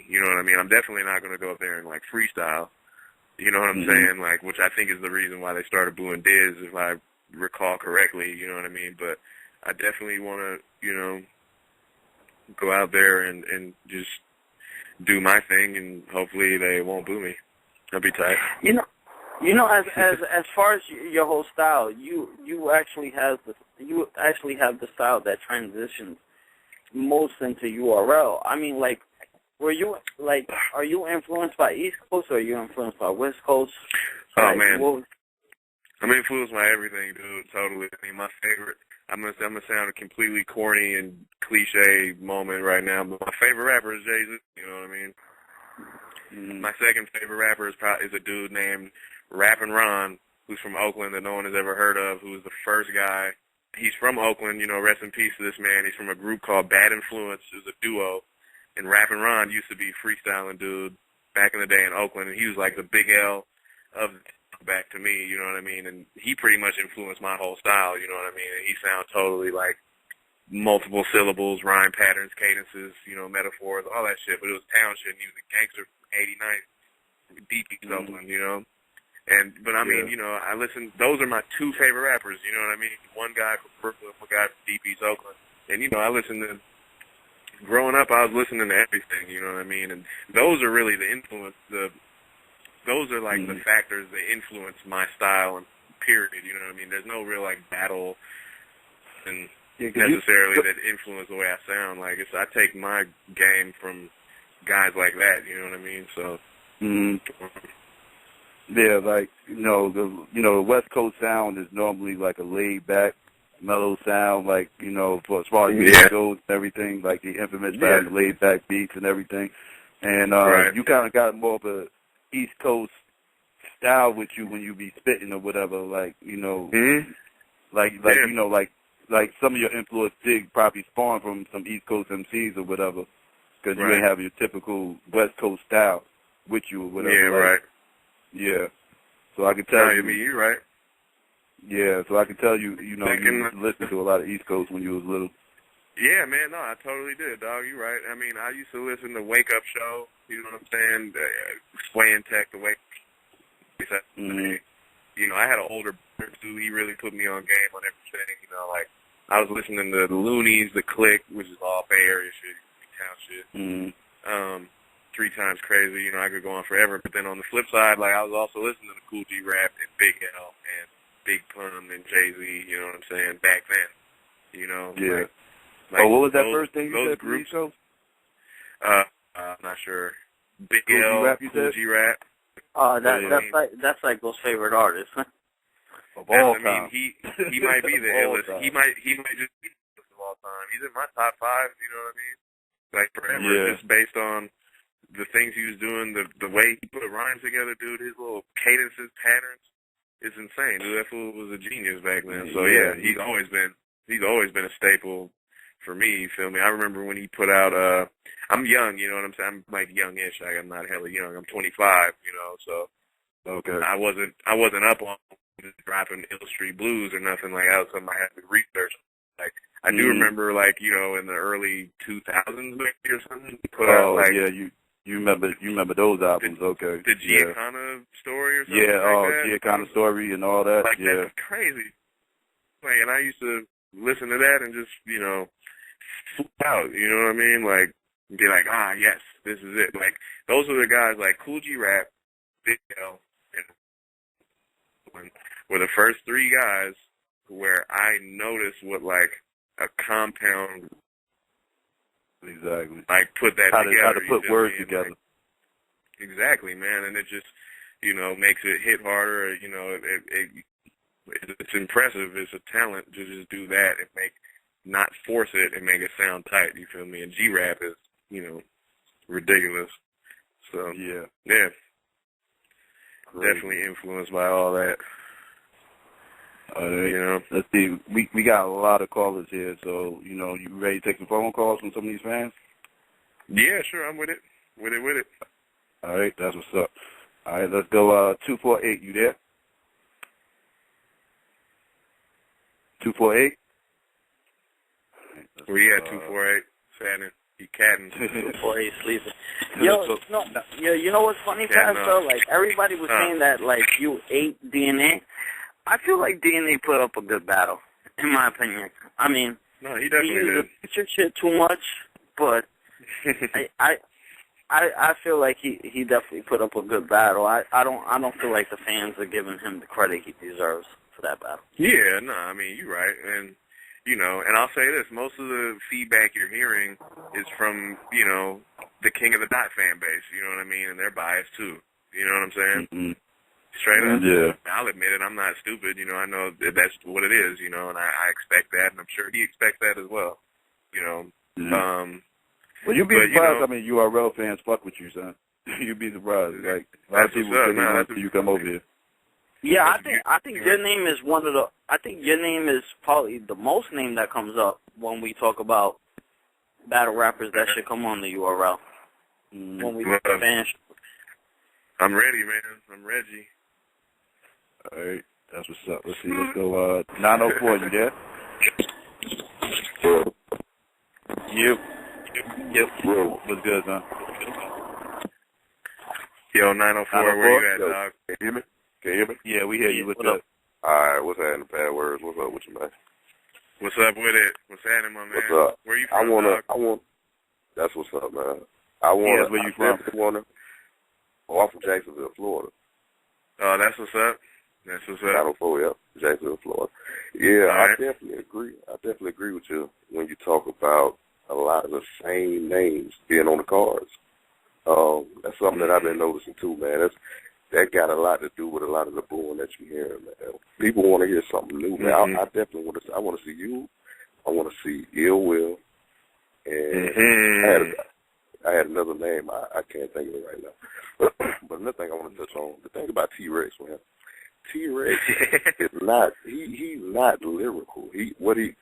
You know what I mean? I'm definitely not going to go up there and like freestyle. You know what I'm saying? Like, which I think is the reason why they started booing Diz, if I recall correctly. You know what I mean? But I definitely want to, you know, go out there and just do my thing, and hopefully they won't boo me. That'd be tight. You know, as far as your whole style, you actually have the style that transitions most into URL. I mean, like, are you influenced by East Coast or are you influenced by West Coast? Oh like, man, I'm influenced by everything, dude. Totally. I mean, my favorite. I'm gonna sound a completely corny and cliche moment right now, but my favorite rapper is Jay-Z. You know what I mean? My second favorite rapper is a dude named Rappin' Ron, who's from Oakland that no one has ever heard of, who was the first guy. He's from Oakland, you know, rest in peace to this man. He's from a group called Bad Influence. It was a duo. And Rappin' Ron used to be a freestyling dude back in the day in Oakland, and he was like the big L of back to me, you know what I mean? And he pretty much influenced my whole style, you know what I mean? And he sounds totally like multiple syllables, rhyme patterns, cadences, you know, metaphors, all that shit. But it was town shit, and he was a gangster from 89, deep East Oakland, you know? But I mean, you know, those are my two favorite rappers, you know what I mean? One guy from Brooklyn, one guy from deep East Oakland. And, you know, growing up, I was listening to everything, you know what I mean? And those are really the influence, those are like the factors that influence my style and period, you know what I mean? There's no real like battle and necessarily that influence the way I sound. Like I take my game from guys like that, you know what I mean? So yeah, like the West Coast sound is normally like a laid back, mellow sound, like, you know, for as far as music goes and everything, like the infamous the laid back beats and everything. And you kind of got more of a East Coast style with you when you be spitting or whatever, like, you know, you know, like some of your influence did probably spawn from some East Coast MCs or whatever, because you ain't have your typical West Coast style with you or whatever. Yeah, like, right. Yeah. So I can tell you. You're right. Yeah, so I can tell you, you know, you listened to a lot of East Coast when you was little. Yeah, man, no, I totally did, dog. You're right. I mean, I used to listen to Wake Up Show, you know what I'm saying? Sway and Tech, the Wake Up. You know, I had an older brother, too. He really put me on game on everything. You know, like, I was listening to the Loonies, the Click, which is all Bay Area shit, town shit. 3 Times Crazy, you know, I could go on forever. But then on the flip side, like, I was also listening to Cool G Rap and Big L and Big Pun and Jay-Z, you know what I'm saying, back then. You know? Yeah. Like what was that first thing you said, groups? Show? I'm not sure. Big Cool L, G-Rap, Cool G-Rap. That's like those favorite artists. Of all time. I mean, he might be the illest. He might just be the illest of all time. He's in my top 5, you know what I mean? Like, forever, just based on the things he was doing, the way he put rhymes together, dude, his little cadences, patterns, is insane, dude. That fool was a genius back then. So yeah, he's always been a staple for me, you feel me? I remember when he put out I'm young, you know what I'm saying? I'm like youngish. I'm not hella young. I'm 25, you know, so I wasn't up on dropping Ill Street Blues or nothing like that. Was something I had to research. Like I do remember, like, you know, in the early 2000s maybe or something, he put out like You remember those albums, okay. The Giacana story or something like that? Giacana story and all that, like, that's crazy. Like, and I used to listen to that and just, you know, flip out, you know what I mean? Like, be like, yes, this is it. Like, those are the guys like Cool G Rap, Big L, and were the first 3 guys where I noticed what, like, a compound like put that together. How to put words together. Like, exactly, man, and it just, you know, makes it hit harder. You know, it's impressive. It's a talent to just do that and not force it and make it sound tight. You feel me? And G-Rap is, you know, ridiculous. So yeah, definitely influenced by all that. You know, let's see. We got a lot of callers here, so, you know, you ready to take some phone calls from some of these fans? Yeah, sure, I'm with it. With it. All right, that's what's up. All right, let's go. 248, you there? 248. Where you at? 248. Saturn. He catting. Before he's sleeping. Yo, you know what's funny, Pastor? Like, everybody was saying that, like, you ate DNA. I feel like DNA put up a good battle, in my opinion. I mean, no, he definitely did. He used shit too much, but I feel like he definitely put up a good battle. I don't feel like the fans are giving him the credit he deserves for that battle. Yeah, no, I mean, you're right. And, you know, and I'll say this, most of the feedback you're hearing is from, you know, the King of the Dot fan base, you know what I mean? And they're biased, too. You know what I'm saying? Mm-hmm. Straight up. Yeah. I'll admit it, I'm not stupid, you know, I know that's what it is, you know, and I expect that, and I'm sure he expects that as well, you know. Mm-hmm. Well, you'd be surprised how many URL fans fuck with you, son. You'd be surprised. Like, a lot of people say they want to see you come over here. Yeah, I think your name is one of the. I think your name is probably the most name that comes up when we talk about battle rappers that should come on the URL. When we fans. I'm ready, man. I'm Reggie. All right, that's what's up. Let's see. Let's go. 904, you there? Yep. What's good, son? Yo, 904, where you at, dog? Can you hear me? Can you hear me? Yeah, we hear you. What's up? All right, what's happening, Bad Words? What's up with you, man? What's up with it? What's happening, my man? What's up? Where you from, dog? That's what's up, man. Where you from? I'm from Jacksonville, Florida. Oh, that's what's up. That's what's up. 904, yeah, Jacksonville, Florida. Yeah, right. I definitely agree. I definitely agree with you when you talk about a lot of the same names being on the cards. That's something that I've been noticing too, man. That got a lot to do with a lot of the booing that you hear, man. People want to hear something new, man. Mm-hmm. I definitely want to. I want to see you. I want to see Ill Will, and I had another name. I can't think of it right now. But another thing I want to touch on, the thing about T-Rex, man. T-Rex is not. He's not lyrical. What he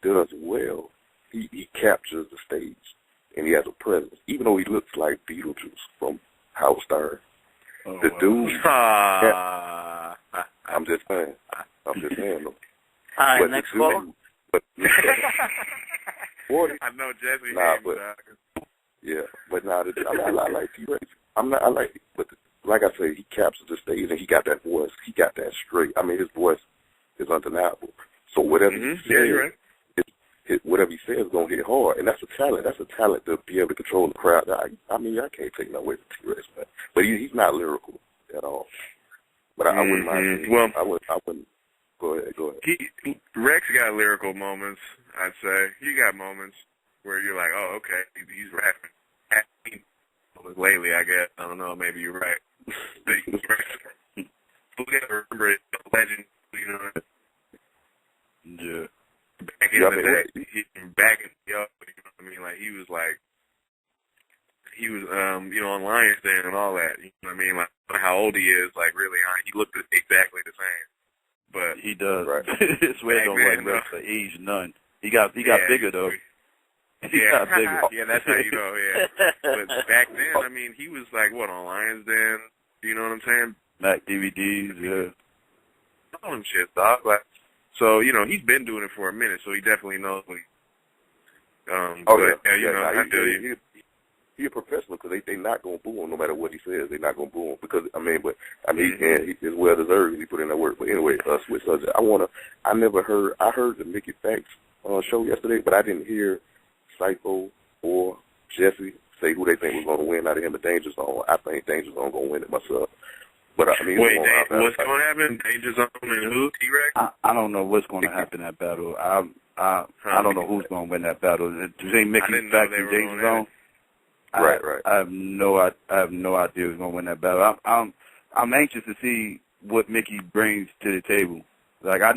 does well. He captures the stage, and he has a presence. Even though he looks like Beetlejuice from Howard Stern. The dude, I'm just saying though. All right, next caller. I know Jesse. I like T-Rex. But like I say, he captures the stage and he got that voice. He got that straight. I mean, his voice is undeniable. So whatever he says, you're right. Whatever he says is gonna hit hard, and that's a talent. That's a talent to be able to control the crowd. I mean, I can't take no away from T-Rex, man. But he's not lyrical at all. But I wouldn't mind. Well, I wouldn't. Go ahead. Rex got lyrical moments. I'd say he got moments where you're like, oh, okay, he's rapping. Lately, I guess. I don't know. Maybe you're right. We gotta remember it. Legend, you know. Yeah. Back in the day, you know what I mean? Like, he was, you know, on Lions Den and all that, you know what I mean? Like, how old he is, like, really, he looked exactly the same. But he does. Right. His way don't like Rex for age none. He got bigger, though. He got bigger. Yeah, that's how you know, yeah. But back then, I mean, he was, like, what, on Lions Den? You know what I'm saying? Mac DVDs, yeah. All them shit, dog. Like, so, you know, he's been doing it for a minute, so he definitely knows what He's a professional because they not going to boo him no matter what he says. They're not going to boo him because, he is well deserved. He put in that work. But anyway, switch subject. I heard the Mickey Facts show yesterday, but I didn't hear Psycho or Jesse say who they think was going to win out of him. The Danger Zone. I think Danger Zone going to win it myself. But I mean, wait, what's going to happen? Danger Zone and who? T-Rex? I don't know what's going to happen in that battle. I don't know who's going to win that battle. Do they Mickey Facts and Danger Zone? Right. I have no idea who's going to win that battle. I'm anxious to see what Mickey brings to the table. Like, I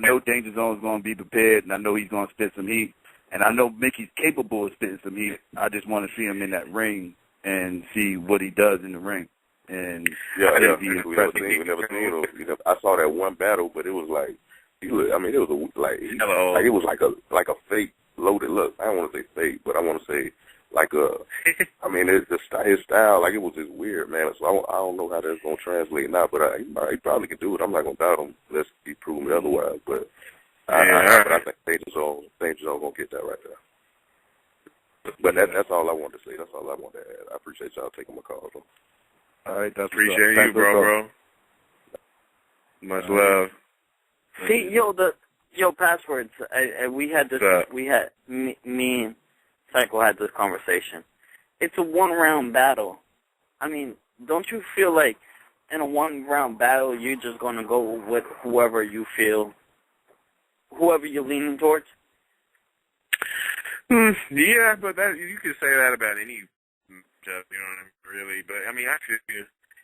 know Danger Zone's going to be prepared, and I know he's going to spit some heat, and I know Mickey's capable of spitting some heat. I just want to see him in that ring and see what he does in the ring. And we never seen him. I saw that one battle, but it was like it was like a fake loaded look. I don't want to say fake, but I want to say like his style, like it was just weird, man. So I don't know how that's gonna translate now, but he probably can do it. I'm not gonna doubt him unless he proves me otherwise. But I think Danger Zone gonna get that right there. But that's all I wanted to say. That's all I wanted to add. I appreciate y'all taking my call. All right, that's Appreciate you, bro. Much love. See, Passwords. We had this. Me and Psycho had this conversation. It's a one-round battle. I mean, don't you feel like in a one-round battle you're just going to go with whoever you're leaning towards? Yeah, but you could say that about any job, you know what I mean, really. But, I mean, actually,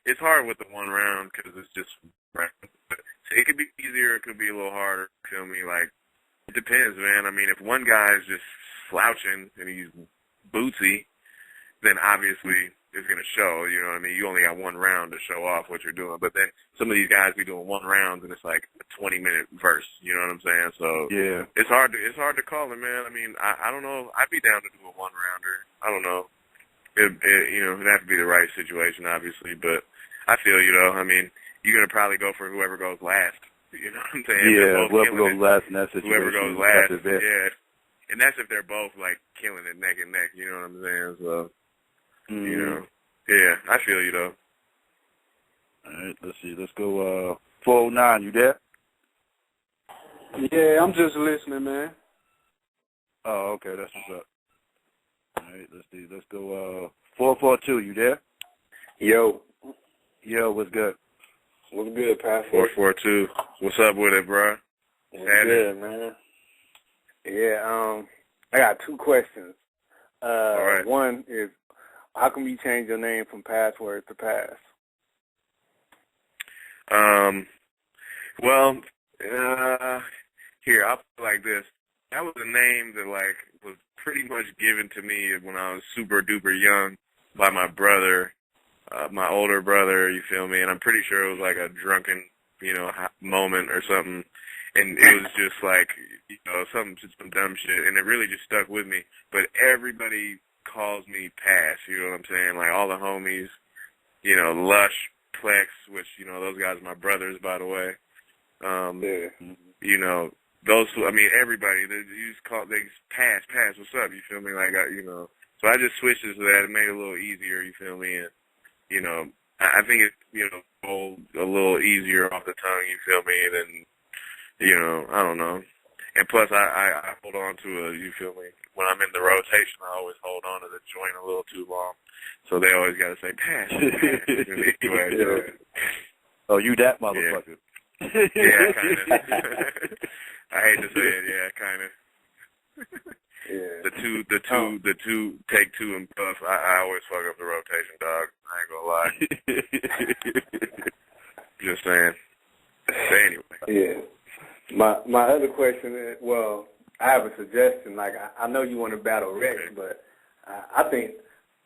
it's hard with the one round because it's just it could be easier, it could be a little harder, feel me? Like, it depends, man. I mean, if one guy's just slouching and he's bootsy, then obviously it's going to show, you know what I mean? You only got one round to show off what you're doing. But then some of these guys be doing one round and it's like a 20-minute verse, you know what I'm saying? So yeah, it's hard to call it, man. I mean, I don't know. I'd be down to do a one-rounder. I don't know. It'd have to be the right situation, obviously. But I feel, I mean, you're going to probably go for whoever goes last. You know what I'm saying? Yeah, whoever goes last in that situation. Whoever goes last, yeah. And that's if they're both, like, killing it neck and neck, you know what I'm saying? So, yeah, I feel you, though. All right, let's see. Let's go, 409, you there? Yeah, I'm just listening, man. Oh, okay, that's what's up. All right, let's see. Let's go, 442, you there? Yo, what's good? what's good, Pastor? 442. What's up with it, bro? What's good, man? Yeah, I got two questions. All right. One is, how come you change your name from Password to Pass? Well, here, I'll put it like this. That was a name that, like, was pretty much given to me when I was super duper young by my brother, my older brother, you feel me? And I'm pretty sure it was like a drunken, moment or something. And it was just like, some dumb shit. And it really just stuck with me. But everybody calls me Pass, you know what I'm saying? Like all the homies, Lush, Plex, which, those guys are my brothers, by the way. Everybody, they Pass, what's up? You feel me? Like, so I just switched it to that. It made it a little easier, you feel me? And, I think it's, a little easier off the tongue, you feel me, than, I don't know. And plus, I hold on to you feel me? When I'm in the rotation, I always hold on to the joint a little too long. So they always got to say, Pass. Oh, you that motherfucker. Yeah, kind of. I hate to say it, yeah, kind of. Yeah. The two, take two and puff. I always fuck up the rotation, dog. I ain't gonna lie. Just saying. But anyway. Yeah. My other question is, well, I have a suggestion. Like, I know you want to battle Rex, but I think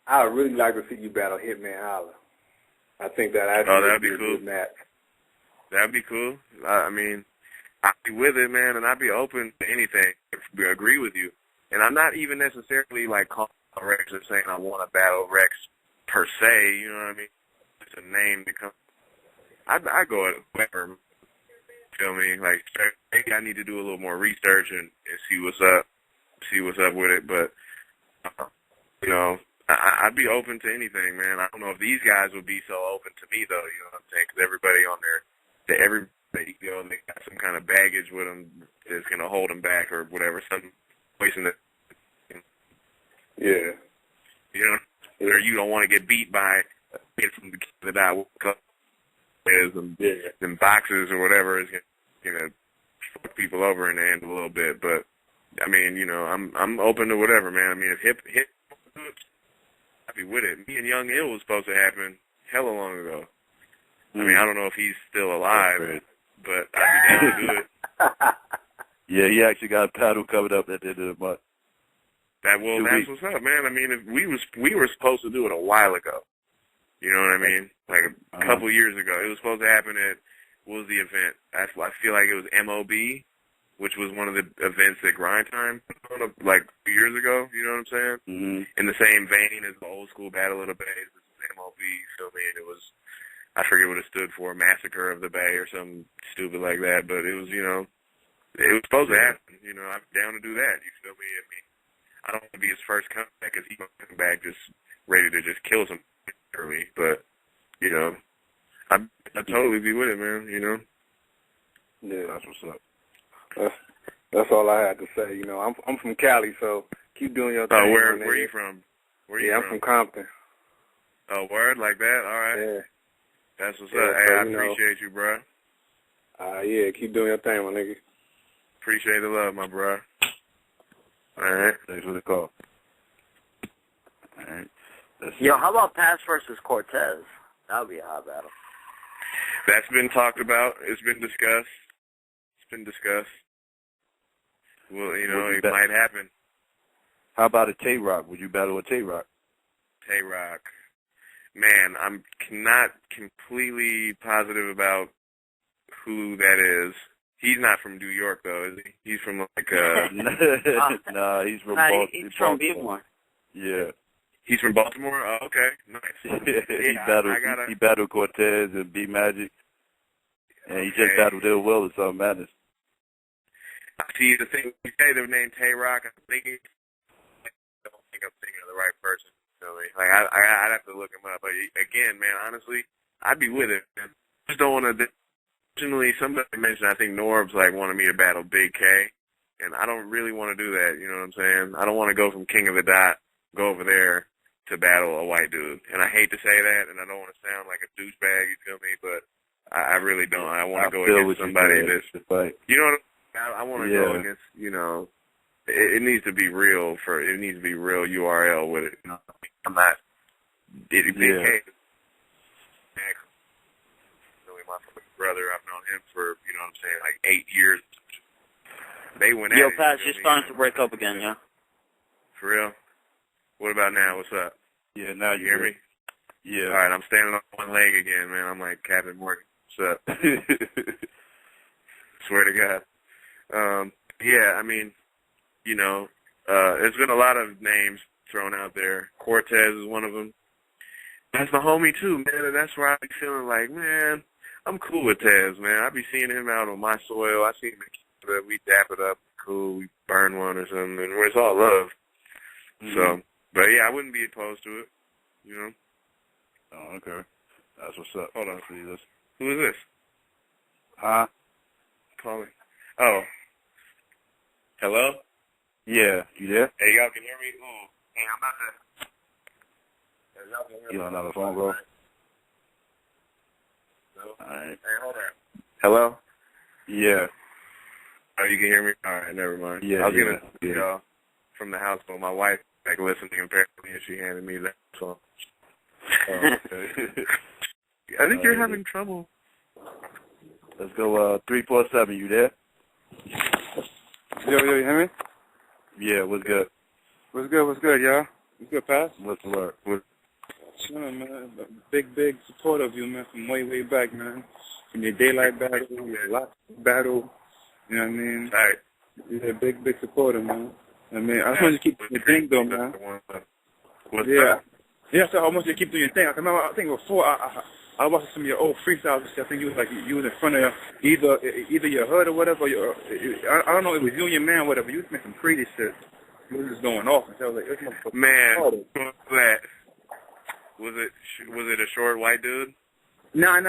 I would really like to see you battle Hitman Holla. I think that that'd be a cool. good match. That'd be cool. I mean, I'd be with it, man, and I'd be open to anything. I agree with you. And I'm not even necessarily, like, calling Rex or saying I want to battle Rex per se, you know what I mean? It's a name that comes. I go at whatever, feel me? Like, maybe I need to do a little more research and see what's up with it. But, I'd be open to anything, man. I don't know if these guys would be so open to me, though, you know what I'm saying? Because everybody on there, they got some kind of baggage with them that's going to hold them back or whatever, some wasting it. Yeah. Or you don't want to get beat by from the guy and boxes or whatever is going to fuck people over in the end a little bit. But, I mean, I'm open to whatever, man. I mean, if hip I'd be with it. Me and Young Ill was supposed to happen hella long ago. I mean, I don't know if he's still alive, but I'd be down to do it. Yeah, he actually got a paddle covered up at the end of the month. That's what's up, man. I mean, if we were supposed to do it a while ago. You know what I mean? Like a couple years ago. It was supposed to happen at, what was the event? I feel like it was MOB, which was one of the events at Grind Time, like 2 years ago. You know what I'm saying? Mm-hmm. In the same vein as the old school Battle of the Bay, this was MOB. You feel me? And it was, I forget what it stood for, Massacre of the Bay or something stupid like that. But it was, it was supposed to happen. I'm down to do that. You feel me? I mean, I don't want to be his first comeback because he might come back just ready to just kill some early. But, you know, I'd totally be with it, man, you know? Yeah, that's what's up. That's all I had to say. You know, I'm from Cali, so keep doing your thing. Oh, where are you from? I'm from Compton. Oh, word? Like that? All right. Yeah. That's what's Yeah, up. Hey, so, I appreciate you, bro. Yeah, keep doing your thing, my nigga. Appreciate the love, my bro. All right. Thanks for the call. All right. Yo, how about Paz versus Cortez? That would be a hot battle. That's been talked about. It's been discussed. Well, you know, it might happen. How about a Tay-Rock? Would you battle a Tay-Rock? Tay-Rock. Man, I'm not completely positive about who that is. He's not from New York, though, is he? He's from, like, Nah, he's from Baltimore. He's from Baltimore. Yeah. He's from Baltimore? Oh, okay. Nice. He battled Cortez and B Magic. And he just battled Ill Will or something madness. See, the thing, you say the name Tay-Rock, I don't think I'm thinking of the right person. You know what I mean? Like, I'd have to look him up. But again, man, honestly, I'd be with it, man. Just don't want to. Originally, somebody mentioned, I think Norbs, like, wanted me to battle Big K. And I don't really want to do that, you know what I'm saying? I don't want to go from King of the Dot, go over there to battle a white dude. And I hate to say that, and I don't want to sound like a douchebag, you feel me? But I really don't. I want to go against somebody that's, you know what I want to go against, you know, it needs to be real it needs to be real URL with it. You know? I'm not, Big K, really my brother, I've known him for, you know what I'm saying, like 8 years. They went at it. Yo, Paz, you're starting to break up again, yeah? For real? What about now? What's up? Yeah, now you hear me? Yeah. All right, I'm standing on one leg again, man. I'm like Captain Morgan. What's up? Swear to God. Yeah, I mean, you know, there's been a lot of names thrown out there. Cortez is one of them. That's my homie too, man, and that's where I be feeling like, man, I'm cool with Tez, man. I be seeing him out on my soil. I see him in Canada. We dap it up, cool. We burn one or something, and it's all love. Mm-hmm. So, but yeah, I wouldn't be opposed to it, you know. Oh, okay. That's what's up. Hold on, see this. Who is this? Huh? Calling. Oh. Hello? Yeah, you there? Hey, y'all can hear me? Ooh. Hey, I'm about to. Y'all can hear me. You on another phone, bro? No? All right. Hey, hold on. Hello? Yeah. Oh, you can hear me? All right, never mind. Yeah, I was going to y'all from the house, but my wife, like, listening apparently, and she handed me that song. Okay. I think you're having trouble. Let's go, 347, you there? Yo, you hear me? Yeah, what's good? What's good, y'all? What's good, Paz? What's the word? Chillin', man. Big support of you, man, from way back, man. From your daylight battle, your lock battle, you know what I mean? Right. Yeah, big supporter, man. I mean, I just want you to keep doing your thing, though, man. What's that? Yeah, so I want you to keep doing your thing. I think before I watched some of your old freestyles. I think you was in front of either your hood or whatever. I don't know. It was you and your man, whatever. You was making some crazy shit. You was just going off. And so I was like, man, what's that? Was it a short white dude? Nah. It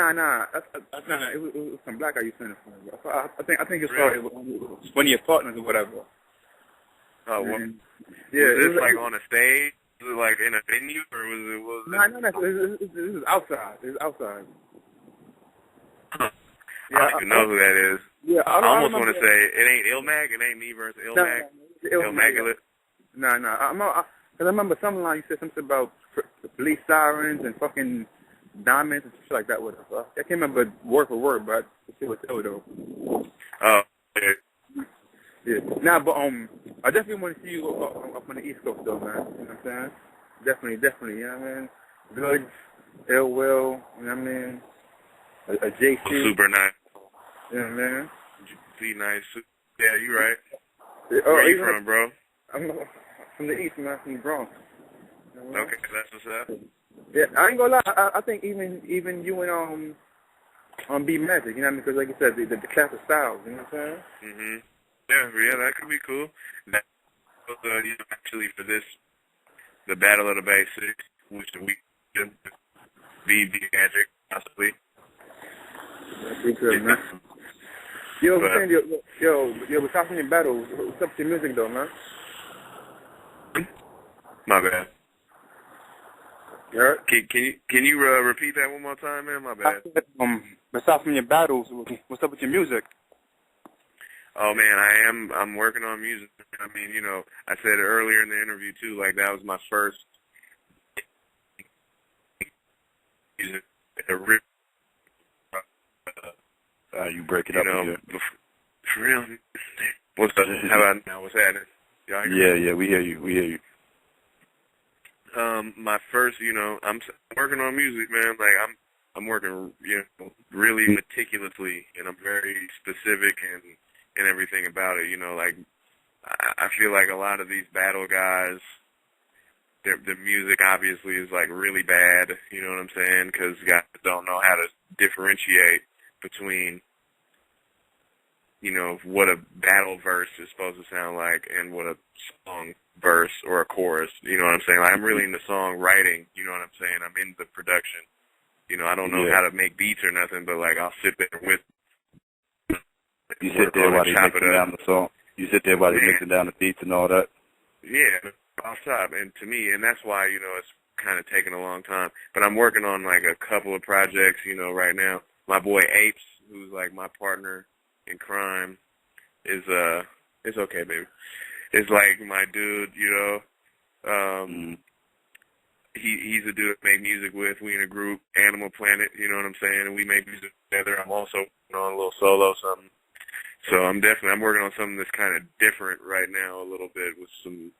was some black guy you sent it for. I think it's probably one of your partners or whatever. Oh, what? Yeah. Was this like on a stage? Was it like in a venue, or was it? No. This is outside. This is outside. Huh. Yeah, I don't even know who that is. Yeah, I almost want to say it ain't Ilmag. It ain't me versus Ilmag. Ilmaculate. No. Because I remember some line you said something about police sirens and fucking diamonds and shit like that. Whatever. I can't remember word for word, but it was ill though. Oh. Yeah. Yeah. Nah, but I definitely want to see you up on the East Coast though, man. You know what I'm saying? Definitely. You know what I mean? Good, Ill Will. You know what I mean? A JC. Super nice. You know what I mean? Be nice. Yeah, you right. Yeah, Where you from, bro? I'm from the East, man. From the Bronx. You know what I mean? Okay, that's what's up. Yeah, I ain't gonna lie. I think even you and B Magic, you know what I mean? Because like you said, the class of styles. You know what I'm saying? Yeah, that could be cool. actually for the Battle of the Bay 6, which we could be Magic, possibly. We could, man. Yo, besides from your battles, what's up with your music, though, man? My bad. You heard? Can you repeat that one more time, man? My bad. Besides from your battles, what's up with your music? Oh man, I'm working on music. I mean, I said earlier in the interview too, like that was my first music. You break it up again. For real. What's up? How about now? What's happening? Yeah, we hear you. My first, I'm working on music, man. Like I'm working, really meticulously, and I'm very specific and everything about it. Like I feel like a lot of these battle guys, their music obviously is like really bad. You know what I'm saying? Because guys don't know how to differentiate between, what a battle verse is supposed to sound like and what a song verse or a chorus. You know what I'm saying? Like I'm really into songwriting. You know what I'm saying? I'm into the production. I don't know how to make beats or nothing, but like I'll sit there with. You sit there while they're mixing down the song. You sit there while they're mixing down the beats and all that. Yeah, off top. And to me, and that's why, it's kind of taking a long time. But I'm working on like a couple of projects, right now. My boy Apes, who's like my partner in crime, is it's okay, baby. It's like my dude, He's a dude I make music with. We in a group, Animal Planet, you know what I'm saying? And we make music together. I'm also on a little solo something. So I'm working on something that's kind of different right now a little bit with some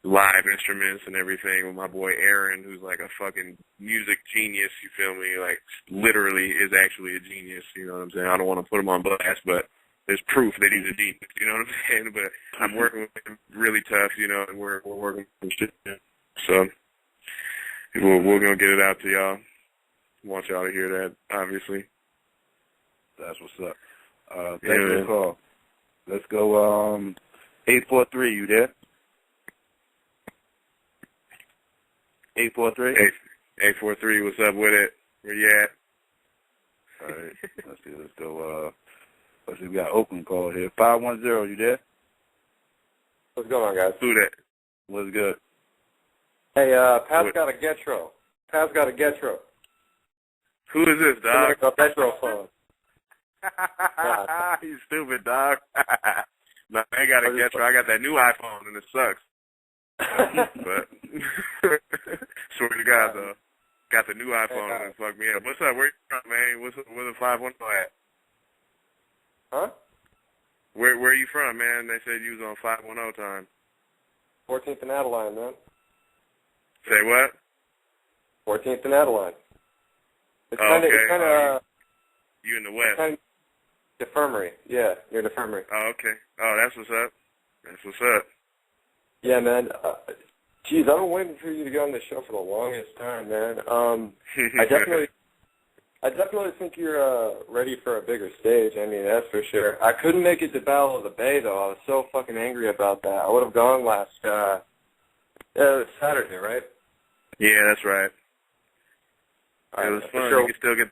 live instruments and everything with my boy Aaron, who's like a fucking music genius, you feel me? Like literally is actually a genius, you know what I'm saying? I don't want to put him on blast, but there's proof that he's a genius, you know what I'm saying? But I'm working with him really tough, and we're working with shit. So we're going to get it out to y'all. Want y'all to hear that, obviously. That's what's up. Thanks for the call. Let's go, 843, you there? 843? 843, what's up with it? Where you at? All right, let's see, let's go, we got Oakland call here. 510, you there? What's going on, guys? Who that? What's good? Hey, Pat's got a Getro. Who is this, dog? A Getro phone. You stupid, dog. No, I ain't got a Getro. I got that new iPhone, and it sucks. But swear to God, though, got the new iPhone and it fucked me up. What's up? Where you from, man? Where the 510 at? Huh? Where are you from, man? They said you was on 510 time. 14th and Adeline, man. Say what? 14th and Adeline. It's okay. kind of. You in the West? Kind of the infirmary. Yeah, near the infirmary. Oh, okay. Oh, that's what's up. Yeah, man. Geez, I've been waiting for you to get on the show for the longest time, man. I definitely think you're ready for a bigger stage. I mean, that's for sure. I couldn't make it to Battle of the Bay, though. I was so fucking angry about that. I would have gone last Saturday, right? Yeah, that's right. It was fun. Sure. You can still get,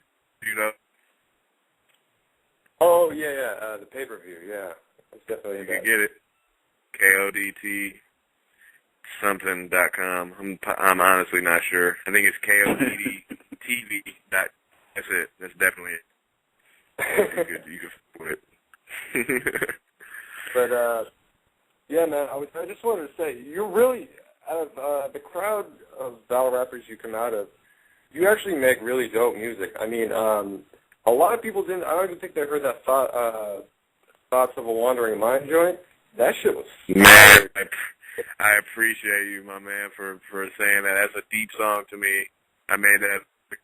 Oh, yeah, the pay-per-view, yeah. That's definitely you can get it. KODT something.com. I'm honestly not sure. I think it's KODTV. That's it. That's definitely it. You can put it. But, yeah, man, I just wanted to say, you're really, out of the crowd of battle rappers you come out of, you actually make really dope music. I mean, a lot of people didn't, I don't even think they heard that Thoughts of a Wandering Mind joint. That shit was man, I appreciate you, my man, for saying that. That's a deep song to me. I made that in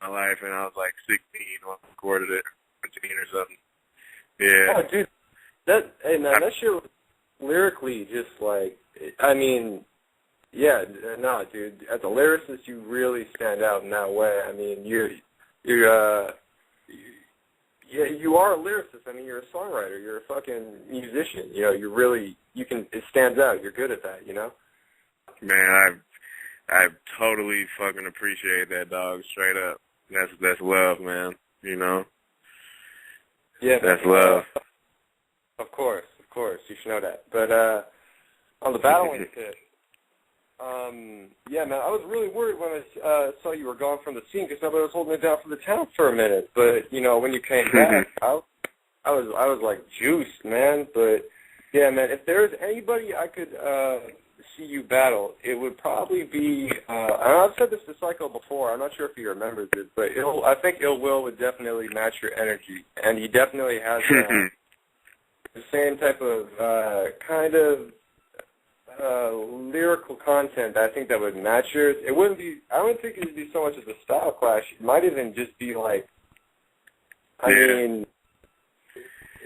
my life, and I was like 16 when I recorded it, 15 or something. Yeah. Oh, dude, that shit was lyrically just like, I mean, yeah, no, dude, as a lyricist, you really stand out in that way. I mean, yeah, you are a lyricist. I mean, you're a songwriter. You're a fucking musician. You know, it stands out. You're good at that, you know? Man, I totally fucking appreciate that, dog. Straight up. That's love, man. You know? Yeah, that's love. Of course. You should know that. But on the battling tip, yeah, man, I was really worried when I saw you were gone from the scene because nobody was holding it down for the town for a minute. But you know, when you came back, I was like juiced, man. But yeah, man, if there's anybody I could see you battle, it would probably be. And I've said this to Psycho before. I'm not sure if he remembers it, but I think Ill Will would definitely match your energy, and he definitely has the same type of kind of lyrical content. I think that would match yours. It wouldn't be. I don't think it would be so much as a style clash. It might even just be like. I mean.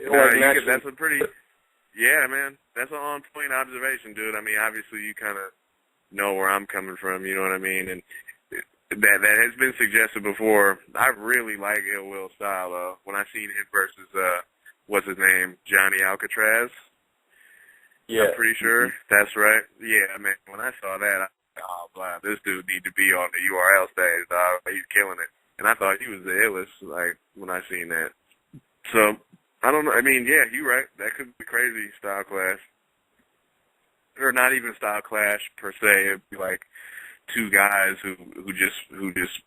That's a pretty. Yeah, man, that's an on-point observation, dude. I mean, obviously you kind of know where I'm coming from, you know what I mean? And that has been suggested before. I really like Ill Will style, though. When I seen him versus, what's his name, Johnny Alcatraz. Yeah. I'm pretty sure that's right. Yeah, man, when I saw that, I thought, oh, wow, this dude need to be on the URL stage, dog. He's killing it. And I thought he was the illest, like, when I seen that. So, I don't know. I mean, yeah, you're right. That could be crazy style clash. Or not even style clash per se. It'd be like two guys who just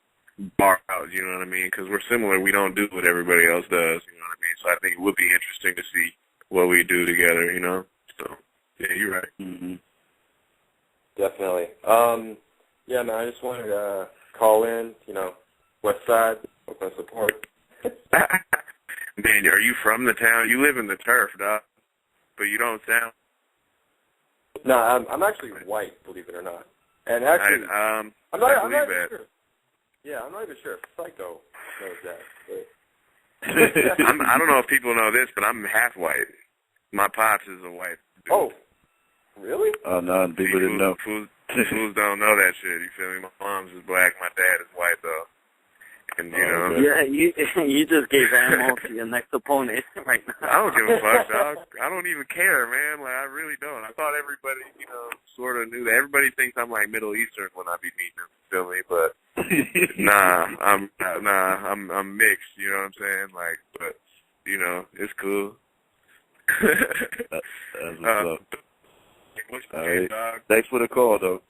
bar out, you know what I mean? Because we're similar. We don't do what everybody else does, you know what I mean? So I think it would be interesting to see what we do together, you know? So, yeah, you're right. Mm-hmm. Definitely. Yeah, man, I just wanted to call in, you know, West Side, open support. Man, are you from the town? You live in the turf, dog, but you don't sound. No, I'm actually white, believe it or not. And actually, I'm not even sure. Yeah, I'm not even sure if Psycho knows that. But. I don't know if people know this, but I'm half white. My pops is a white dude. Oh, really? Oh, no, people didn't know. Fools don't know that shit, you feel me? My mom's is black, my dad is white, though. And, you know. Yeah, you just gave ammo to your next opponent right now. I don't give a fuck, dog. I don't even care, man. Like, I really don't. I thought everybody, you know, sort of knew that. Everybody thinks I'm, like, Middle Eastern when I be meeting them, you feel me? But, I'm mixed, you know what I'm saying? Like, but, you know, it's cool. That's what's up. What's All your name, right. dog? Thanks for the call, though.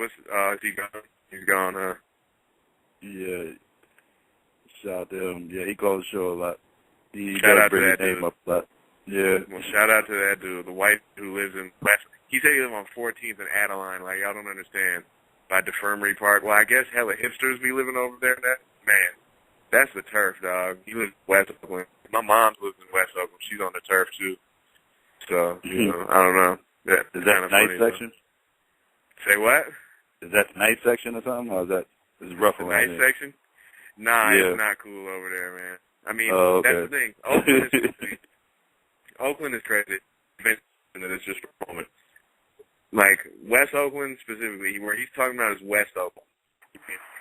Is he gone? He's gone, huh? Yeah. Shout out to him. Yeah, he calls the show a lot. He Shout does out to bring that his name dude. up a lot. Yeah. Well, shout out to that dude, the white who lives in West. He said he lives on 14th and Adeline. Like, y'all don't understand. By Defirmary Park. Well, I guess hella hipsters be living over there. Man, that's the turf, dog. He lives in West Oakland. My mom lives in West Oakland. She's on the turf, too. So, you know, I don't know. Is that the night section? Say what? Is that the night section or something? Or is that is rough the around night there? section? Nah, yeah. It's not cool over there, man. I mean, okay. That's the thing. Oakland is crazy. Oakland is crazy. It's just for a moment. Like, West Oakland specifically, where he's talking about is West Oakland.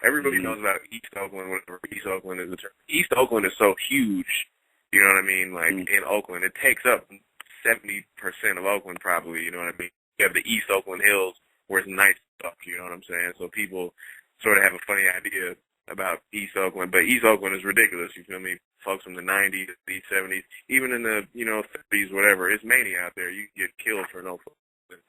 Everybody knows about East Oakland, whatever East Oakland is. East Oakland is so huge, you know what I mean? Like, in Oakland, it takes up 70% of Oakland probably, you know what I mean? You have the East Oakland Hills where it's nice stuff, you know what I'm saying? So people sort of have a funny idea about East Oakland, but East Oakland is ridiculous, you feel me? Folks from the 90s, the 70s, even in the, 30s, whatever, it's mania out there. You get killed for no reason.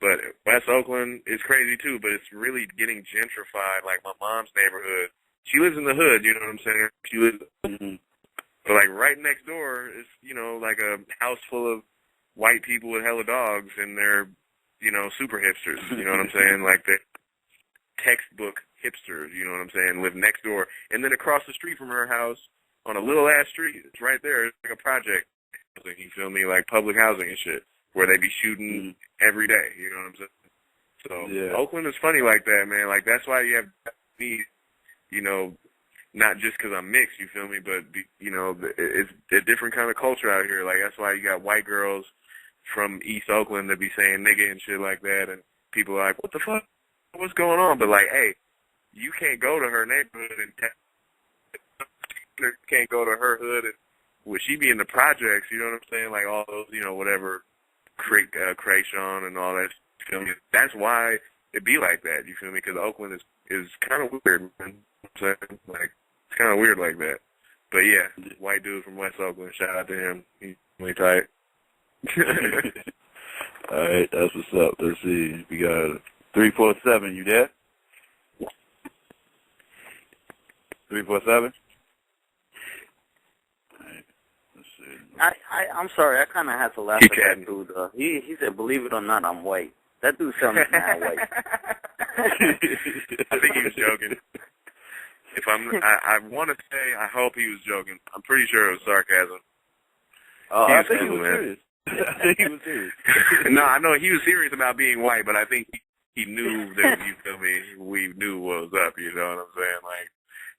But West Oakland is crazy too, but it's really getting gentrified, like my mom's neighborhood. She lives in the hood, you know what I'm saying? She lives, but like right next door is, like a house full of white people with hella dogs, and they're, super hipsters, you know what I'm saying? Like the textbook hipsters, you know what I'm saying, live next door. And then across the street from her house, on a little ass street, it's right there, it's like a project, you feel me, like public housing and shit, where they be shooting every day, you know what I'm saying? So Oakland is funny like that, man. Like, that's why you have me, not just because I'm mixed, you feel me, but, it's a different kind of culture out here. Like, that's why you got white girls from East Oakland that be saying nigga and shit like that, and people are like, what the fuck? What's going on? But, like, hey, you can't go to her neighborhood and can't go to her hood and would she be in the projects? You know what I'm saying? Like all those, whatever, Krayshawn and all that. You feel me? That's why it be like that. You feel me? Because Oakland is kind of weird, man. You know what I'm saying? Like it's kind of weird like that. But yeah, white dude from West Oakland. Shout out to him. He's really tight. All right, that's what's up. Let's see. We got 347. You there? 347. All right. Let's see. I'm sorry. I kind of had to laugh at that dude. He said, "Believe it or not, I'm white." That dude sounded mad white. I think he was joking. I want to say, I hope he was joking. I'm pretty sure it was sarcasm. I think he was serious. I think he was serious. No, I know he was serious about being white, but I think he knew that, you feel me, we knew what was up, you know what I'm saying? Like,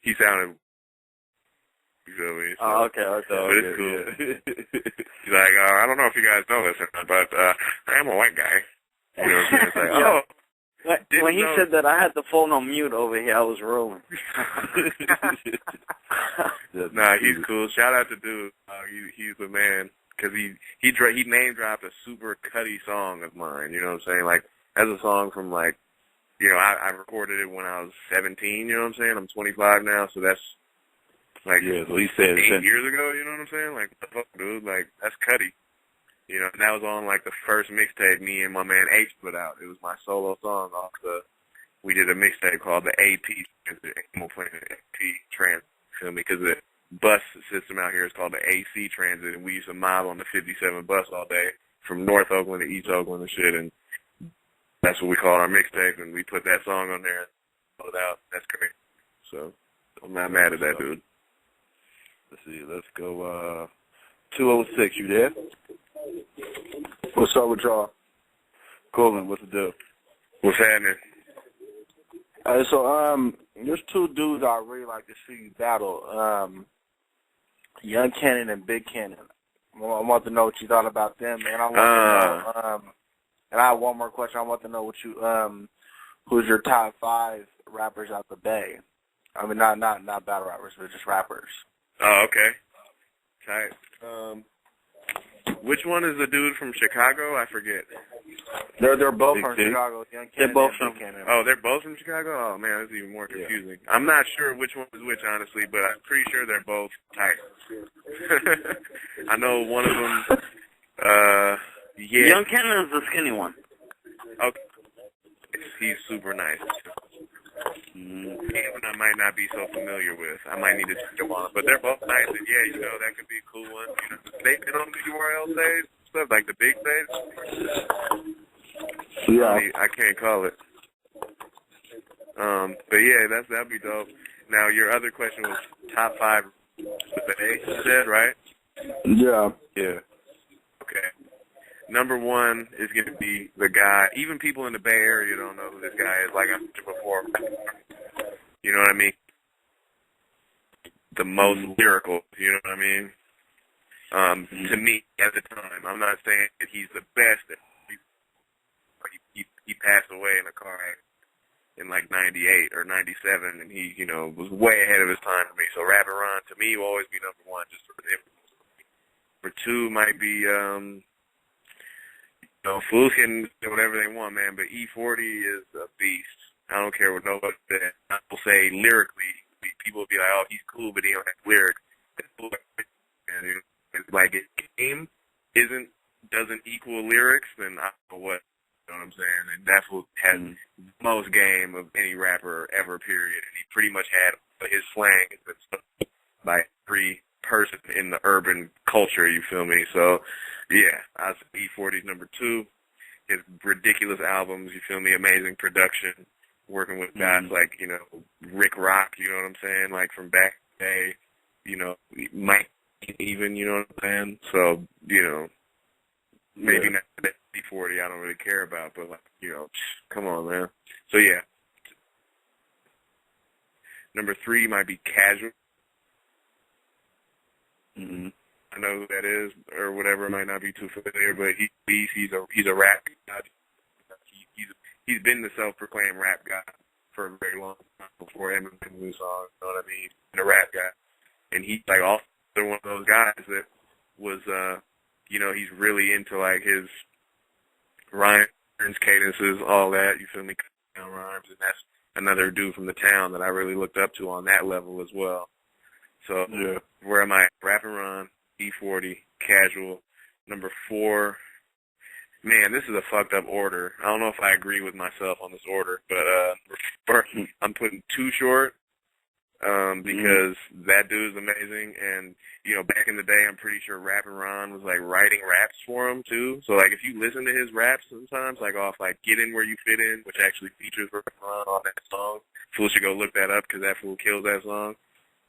he sounded, you feel me? So, Okay. But it's cool. Yeah. He's like, I don't know if you guys know this or not, but I'm a white guy. You know what I'm saying? It's like, yeah. When he know. said that, I had the phone on mute over here. I was rolling. Nah, he's cool. Shout out to dude. He's the man. Because he name dropped a super cutty song of mine. You know what I'm saying? Like, that's a song from, like, I recorded it when I was 17. You know what I'm saying? I'm 25 now, so that's, like, so he said 8 years ago. You know what I'm saying? Like, what the fuck, dude? Like, that's cutty. You know, and that was on, like, the first mixtape me and my man H put out. It was my solo song off we did a mixtape called the AP, Animal Planet AP Transit, feel me? Because the bus system out here is called the AC Transit, and we used to mob on the 57 bus all day from North Oakland to East Oakland and shit, and that's what we called our mixtape, and we put that song on there and put it out. That's great. So, I'm not mad at that, dude. Let's see, let's go, 206, you there? What's up with y'all? Colin, what's the deal? What's happening? So there's two dudes I really like to see you battle, Young Cannon and Big Cannon. I want to know what you thought about them, and I want to know, and I have one more question. I want to know what you, who's your top 5 rappers out the Bay? I mean, not battle rappers, but just rappers. Oh, okay. Tight. Which one is the dude from Chicago? I forget. They're both Big from T? Chicago. Young Cannon They're both and from. Big Cannon. Oh, they're both from Chicago? Oh, man, that's even more confusing. Yeah. I'm not sure which one is which, honestly, but I'm pretty sure they're both tight. I know one of them, yeah. Young Cannon is the skinny one. Okay. He's super nice. Even I might not be so familiar with. I might need to check them on. But they're both nice, and yeah, that could be a cool one. They've been on the URL stage, stuff like the big stage. Yeah. I can't call it. But yeah, that'd be dope. Now, your other question was top 5 with the A, you said, right? Yeah. Yeah. Okay. Number 1 is going to be the guy. Even people in the Bay Area don't know who this guy is, like I mentioned before. You know what I mean? The most lyrical, you know what I mean? To me, at the time, I'm not saying that he's the best. He passed away in a car accident in like 98 or 97, and he, was way ahead of his time for me. So Rappin' Ron, to me, will always be number 1, just for the influence. Number 2 might be, fools can do whatever they want, man, but E40 is a beast. I don't care what nobody says. I will say lyrically, people will be like, oh, he's cool, but he don't have lyrics. And it's like if game doesn't equal lyrics, then I don't know what. You know what I'm saying? And that's what has the most game of any rapper ever, period. And he pretty much had his slang by every person in the urban culture, you feel me? So, yeah, I say E40's number 2. His ridiculous albums, you feel me? Amazing production. Working with guys like, Rick Rock, you know what I'm saying? Like from back in the day, Mike even, you know what I'm saying? So, maybe not that E40 I don't really care about, but like, come on, man. So yeah. Number 3 might be Casual. I know who that is or whatever. Might not be too familiar, but he's a rap guy. He's been the self-proclaimed rap guy for a very long time before Eminem knew songs. You know what I mean? He's a rap guy, and he's like off one of those guys that was, he's really into like his rhymes, cadences, all that. You feel me? Rhymes, and that's another dude from the town that I really looked up to on that level as well. So where am I? Rap and Ron, E40, Casual, number 4. Man, this is a fucked up order. I don't know if I agree with myself on this order, but I'm putting Too Short because that dude's amazing. And, back in the day, I'm pretty sure Rap and Ron was, like, writing raps for him, too. So, like, if you listen to his raps sometimes, like, off, like, Get In Where You Fit In, which actually features Rap and Ron on that song, fool should go look that up because that fool kills that song.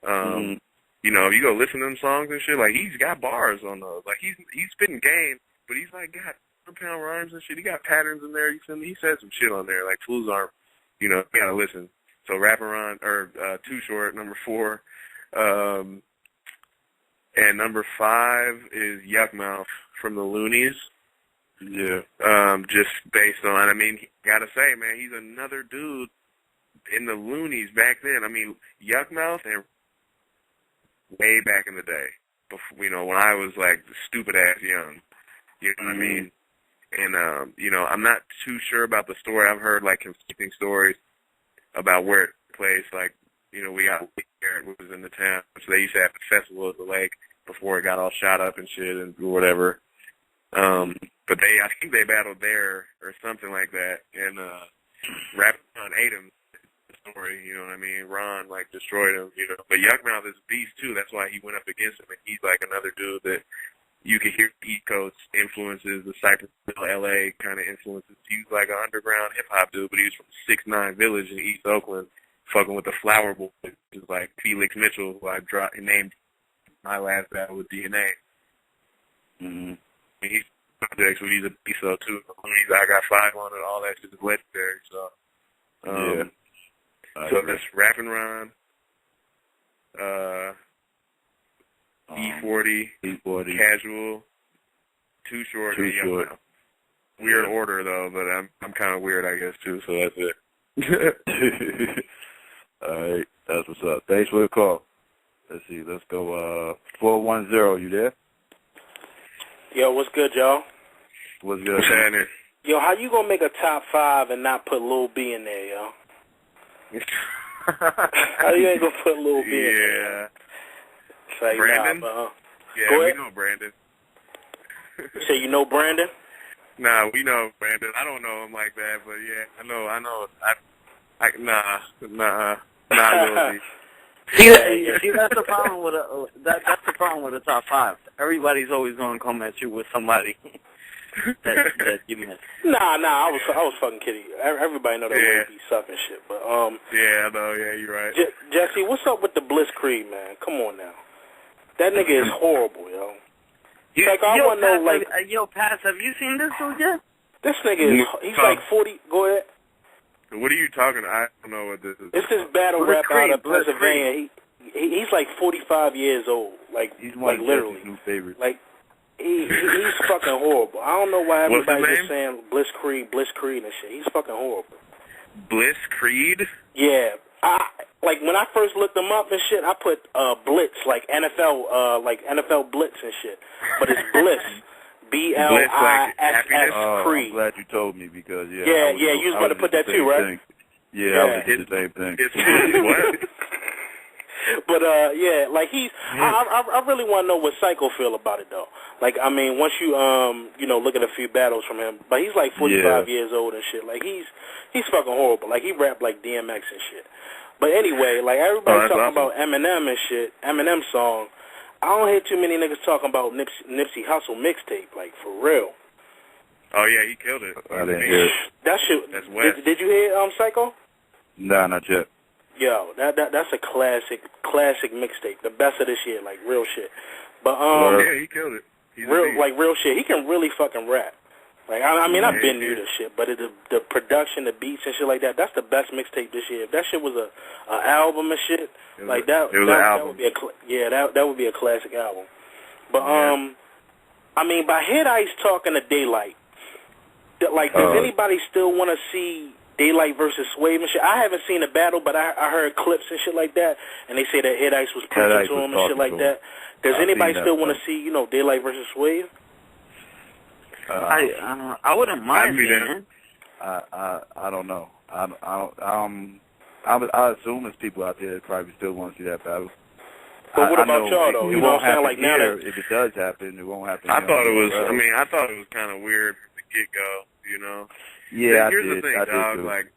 If you go listen to them songs and shit, like, he's got bars on those. Like, he's spitting game, but he's, like, got pound rhymes and shit. He got patterns in there. You feel me? He said some shit on there. Like, fools aren't, you gotta listen. So Rap and Ron, or Too Short, number 4. And number 5 is Yuck Mouth from the Loonies. Yeah. Just based on, gotta say, man, he's another dude in the Loonies back then. Yuck Mouth and way back in the day, before, when I was like stupid ass young. You know what I mean? And, I'm not too sure about the story. I've heard, like, conflicting stories about where it took place. Like, we got Garrett was in the town, so they used to have the festival at the lake before it got all shot up and shit and whatever. But I think they battled there or something like that. And, Rap Ron ate him, the story, you know what I mean? Ron, like, destroyed him, But Yuck Mouth is a beast, too. That's why he went up against him. And he's, like, another dude that you could hear East Coast influences, the Cypressville, L.A. kind of influences. He was like an underground hip-hop dude, but he was from 6ix9ine Village in East Oakland, fucking with the Flower Boy, which is like Felix Mitchell, who I named my last battle with DNA. And he's projects, but he's a beast, though, too. I got 5 on it, all that shit is legendary, so. So that's Rap and Ron, E40, Casual, Too Short, and Yuck Mouth. Weird order, though, but I'm kind of weird, I guess, too, so that's it. All right, that's what's up. Thanks for the call. Let's see, let's go, 410, you there? Yo, what's good, y'all? What's good, man? Yo, how you gonna make a top 5 and not put Lil B in there, yo? How you ain't gonna put Lil B in there? Say, Brandon? Yeah, we know Brandon. You say you know Brandon? Nah, we know Brandon. I don't know him like that, but yeah, I know. Nah, Lil B. See, that's the problem with that's the problem with the top 5. Everybody's always going to come at you with somebody that you missed. Nah, I was fucking kidding. Everybody know that Lil B suck and shit, but yeah, no, yeah, you're right. Jesse, what's up with the Blitzkrieg, man? Come on now, that nigga is horrible, yo. I want to know, like, Pat, have you seen this dude yet? This nigga he's like 40. Go ahead. What are you talking about? I don't know what this is. It's this battle rap out of Pennsylvania. He's like 45 years old. Like, he's one like literally. New favorites. Like, he's fucking horrible. I don't know why everybody's just saying Blitzkrieg and shit. He's fucking horrible. Blitzkrieg? Yeah. Like, when I first looked him up and shit, I put Blitz, like NFL Blitz and shit. But it's Bliss. B-L-I-S-S I'm glad you told me because, you was about to put that too, right? Yeah, I was the same thing. It's what? But, like I really want to know what Psycho feel about it, though. Like, once you, look at a few battles from him, but he's like 45 years old and shit. Like, he's fucking horrible. Like, he rap like DMX and shit. But anyway, like, everybody's talking about Eminem and shit, Eminem song. I don't hear too many niggas talking about Nipsey Hussle mixtape, like, for real. Oh, yeah, he killed it. I didn't hear it. That shit. That's West. Did you hear Psycho? Nah, not yet. Yo, that's a classic mixtape, the best of this year, like, real shit. But, yeah, he killed it. Real shit. He can really fucking rap. Like, I've been new to shit, but the production, the beats and shit like that, that's the best mixtape this year. If that shit was a album and shit, that would be that would be a classic album. But by Hit Ice talking to Daylight, does anybody still want to see Daylight versus Swave and shit? I haven't seen a battle, but I heard clips and shit like that, and they say that Hit Ice was pushing to him and shit like that. Does anybody seen still that want to see, Daylight versus Swave? I wouldn't mind seeing it. I don't know. I assume there's people out there that probably still want to see that battle. But what about y'all, though? It won't happen here. If it does happen, it won't happen. I thought it was kind of weird from the get-go, Yeah, Here's the thing, I dog. did too. Like,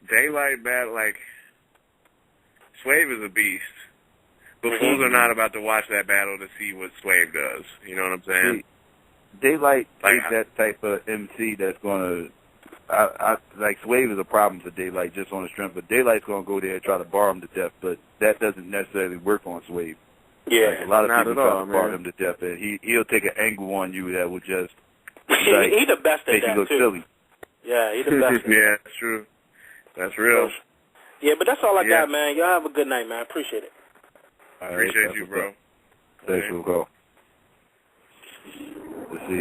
Daylight battle, like, Swave is a beast. But fools are not about to watch that battle to see what Swave does. You know what I'm saying? Daylight is that type of MC that's going to, like, Swave is a problem for Daylight just on the strength, but Daylight's going to go there and try to bar him to death, but that doesn't necessarily work on Swave. Yeah, like, a lot of not people at try all, to bar man. him to death, and he'll take an angle on you that will just like, he the best at make that, you look too. silly. Yeah, he the best. Yeah, that's true. That's real. Yeah, but that's all I got, man. Y'all have a good night, man. I appreciate it. Appreciate you, bro. Thanks for the call.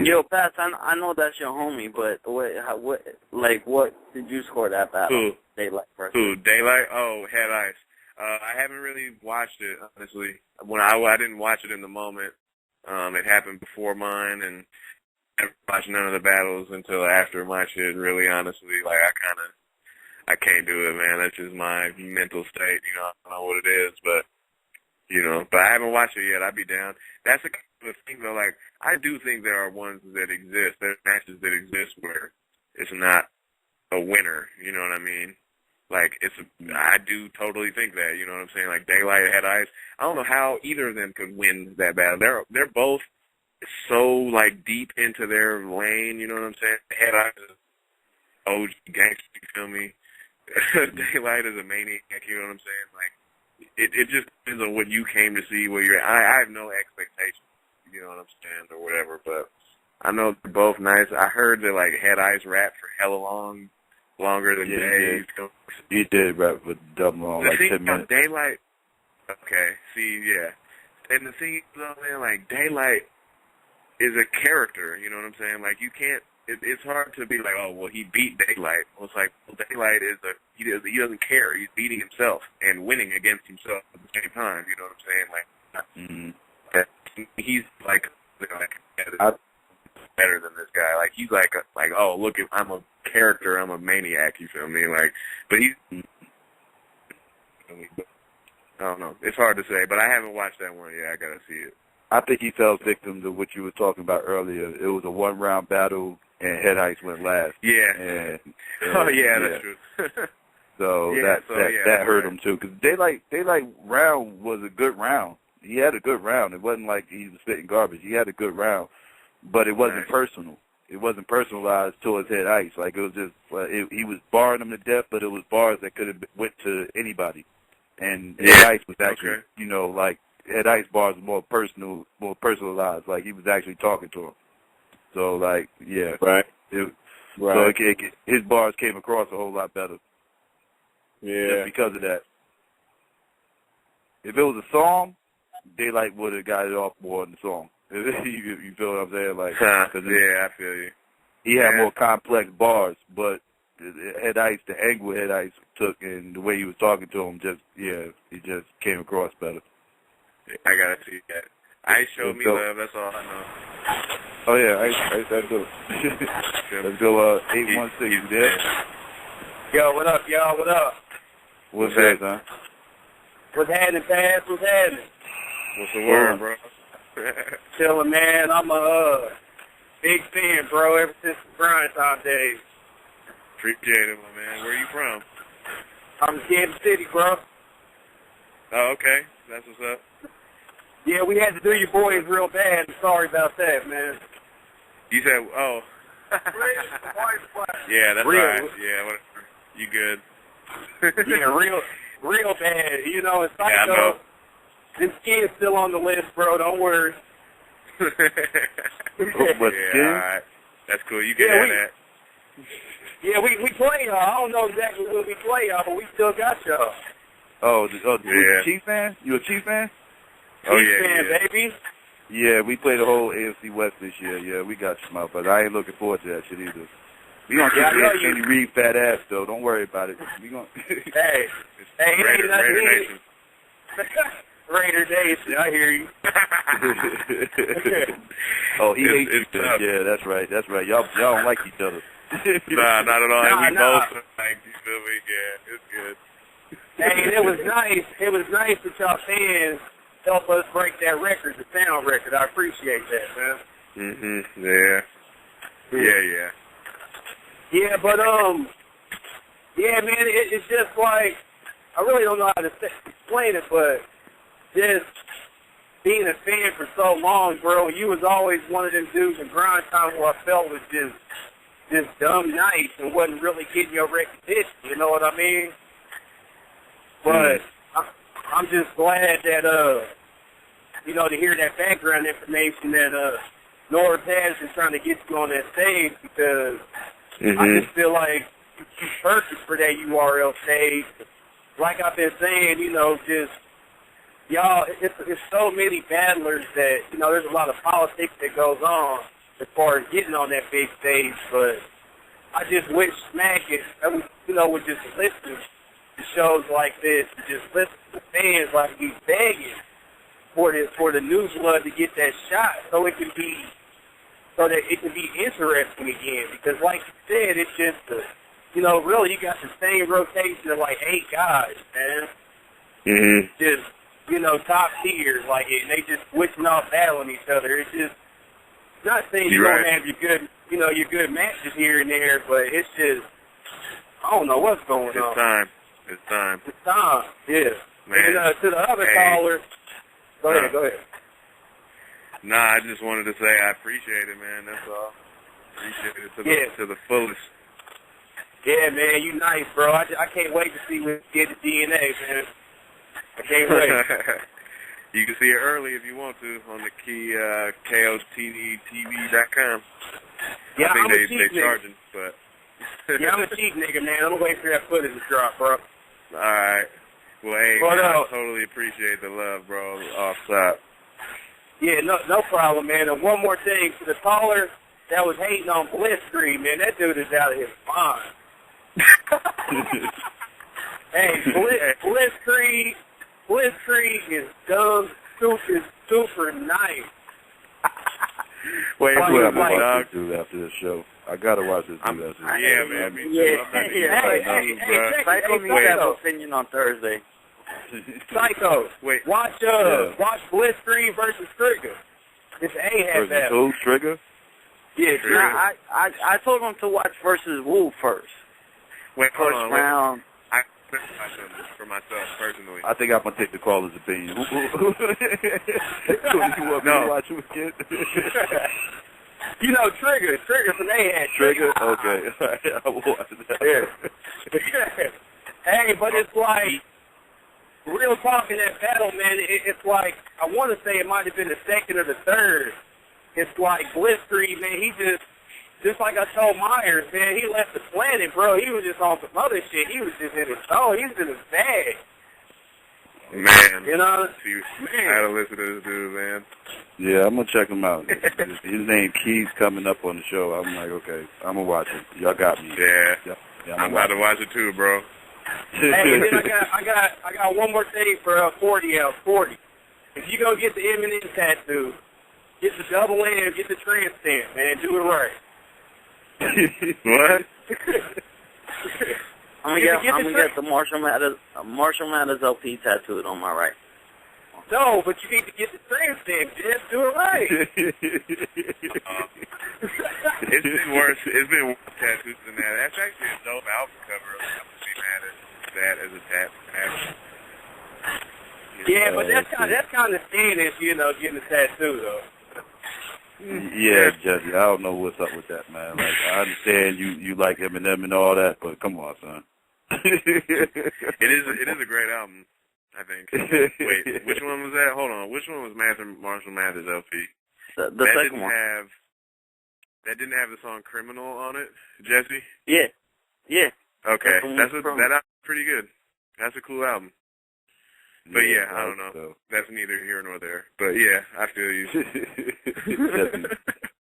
Yo, Pat, I know that's your homie, but what did you score that battle? Who? Daylight versus. Who? Daylight? Oh, Head Ice. I haven't really watched it, honestly. When I didn't watch it in the moment. It happened before mine, and I didn't watch none of the battles until after my shit, really, honestly. Like, I can't do it, man. That's just my mental state, I don't know what it is, but I haven't watched it yet. I'd be down. That's the kind of thing, though, like, I do think there are ones that exist. There's matches that exist where it's not a winner, you know what I mean? Like, I do totally think that, you know what I'm saying? Like, Daylight, Head Ice. I don't know how either of them could win that battle. They're both so, like, deep into their lane, you know what I'm saying? Head Ice is OG gangster, you feel me? Daylight is a maniac, you know what I'm saying? Like, it just depends on what you came to see, where you're at. I have no expectations, you know what I'm saying, or whatever, but I know they're both nice. I heard that, like, Head Ice rapped for hella longer than Dave. He did rap for double long, like 10 minutes. Daylight, okay, see, yeah. And the thing is, though, man, like, Daylight is a character, you know what I'm saying? Like, you can't, it's hard to be like, oh, well, he beat Daylight. Well, it's like, well, Daylight he doesn't care. He's beating himself and winning against himself at the same time, you know what I'm saying? Like, he's like better than this guy. Like, he's like, oh, look, I'm a character, I'm a maniac, you feel me? Like, but I don't know. It's hard to say, but I haven't watched that one yet. I gotta see it. I think he fell victim to what you were talking about earlier. It was a one-round battle, and Head Ice went last. Yeah. And that's true. So that hurt him too. Because Daylight round was a good round. He had a good round. It wasn't like he was spitting garbage. He had a good round, but it wasn't personal. It wasn't personalized towards Head Ice. Like, it was just he was barring him to death, but it was bars that could have went to anybody. And Head Ice was actually, like, Head Ice bars more personalized. Like, he was actually talking to him. So, like, yeah. Right. So his bars came across a whole lot better. Yeah. Just because of that. If it was a song, Daylight would have got it off more in the song. You feel what I'm saying? Like, I feel you. He had more complex bars, but Head Ice, the angle Head Ice took and the way he was talking to him, he just came across better. I gotta see that. Ice showed me love, that's all I know. Oh yeah, Ice, that's good. Let's go, 816, you there? Yo, what up, y'all? What up? What's that, son? What's happening, Pass? What's happening? What's the word, bro? Chillin', man. I'm a big fan, bro, ever since the grind time days. Appreciate it, my man. Where you from? I'm in Kansas City, bro. Oh, okay. That's what's up. Yeah, we had to do you boys real bad. Sorry about that, man. You said, oh. Yeah, that's real. all right. Yeah, whatever. You good? Yeah, real bad. You know, it's like, I know. Them skin's still on the list, bro. Don't worry. Yeah, all right. That's cool. You can have that. Yeah, we play y'all. I don't know exactly what we play y'all, but we still got y'all. Oh, you yeah. a Chiefs fan? You a Chiefs fan? Oh, Chiefs yeah, fan, yeah. baby. Yeah, we played the whole AFC West this year. Yeah, we got you, motherfucker. I ain't looking forward to that shit either. We gonna get Andy Reid fat ass, though. Don't worry about it. We gonna. Hey, it ain't nothing. Raider Nation. I hear you. Oh, he hates each other. Yeah, that's right. That's right. Y'all don't like each other. Nah, not at all. We Nah. both like, you feel me? Yeah, it's good. Hey, it was nice. It was nice that y'all fans help us break that record, the sound record. I appreciate that, man. Yeah. Yeah. Yeah, but yeah, man, it's just like I really don't know how to explain it, but just being a fan for so long, bro, you was always one of them dudes in grind time who I felt was just dumb nice and wasn't really getting your recognition. You know what I mean? But I'm just glad that you know, to hear that background information that North has been trying to get you on that stage, because I just feel like you're perfect for that URL stage. Like I've been saying, you know, just y'all, it's so many battlers that, you know, there's a lot of politics that goes on as far as getting on that big stage, but I just wish Smack it, you know, would just listen to shows like this, just listen to fans like he's begging for the news blood to get that shot so that it can be interesting again. Because like you said, it's just you know, really you got the same rotation of like 8 guys, man. Just, you know, top tiers, like it, and they just switching off battling each other. It's just not saying you don't have your good matches here and there, but it's just I don't know what's going on. It's time. Yeah. Man. And to the other caller, go ahead. Nah, I just wanted to say I appreciate it, man. That's all. Appreciate it to the fullest. Yeah, man, you nice, bro. I can't wait to see when you get the DNA, man. I can't wait. You can see it early if you want to on the key KOTDTV.com. Yeah, I think I'm a cheap they charging, but yeah, I'm a cheap nigga, man. I'm gonna wait for that footage to drop, bro. All right. Well, hey, man, I totally appreciate the love, bro. Off top. Yeah, no problem, man. And one more thing, for the caller that was hating on Blitzkrieg, man, that dude is out of his mind. Hey, Blitzkrieg is dumb, super nice. Wait, I'm gonna watch this dude after this show. I gotta watch this dude after this show. Yeah, man, me too. Hey, Psycho needs to have an opinion on Thursday. Psycho, watch Blitzkrieg versus Trigger. It's A-Head battle. Who, Trigger? Yeah, Trigger. I told him to watch versus Wu first. Wait, first round. I for myself personally. I think I'm gonna take the caller's opinion. You want me to watch him again? You know Trigger from A-Head. Trigger? Okay. I will watch that. Yeah. Hey, but it's like, real talk in that battle, man, it's like, I want to say it might have been the second or the third. It's like Blitzkrieg, man, he just like I told Myers, man, he left the planet, bro. He was just on some other shit. He was just in his soul. He was in his bag. Man. You know? I had to listen to this dude, man. Yeah, I'm going to check him out. His name keeps coming up on the show. I'm like, okay, I'm going to watch it. Y'all got me. Yeah I'm about to watch it too, bro. Hey, and then I got one more thing for 40 out 40. If you go get the Eminem tattoo, get the double M, get the tramp stamp, man, do it right. What? I'm gonna get the Marshall Mathers LP tattooed on my right. No, but you need to get the tramp stamp, just do it right. It's been worse tattoos than that. That's actually a dope album cover. I'm gonna be mad at that as a tattoo. Yeah, but that's kind of standish, you know, getting a tattoo though. Yeah, Jesse, I don't know what's up with that, man. Like, I understand you like Eminem and all that, but come on, son. It is a great album, I think. Wait, which one was that? Hold on, which one was Marshall Mathers LP? The second one. That didn't have the song "Criminal" on it, Jesse. Yeah. Okay, that album's pretty good. That's a cool album. But yeah, I don't know. So. That's neither here nor there. But yeah, I feel you.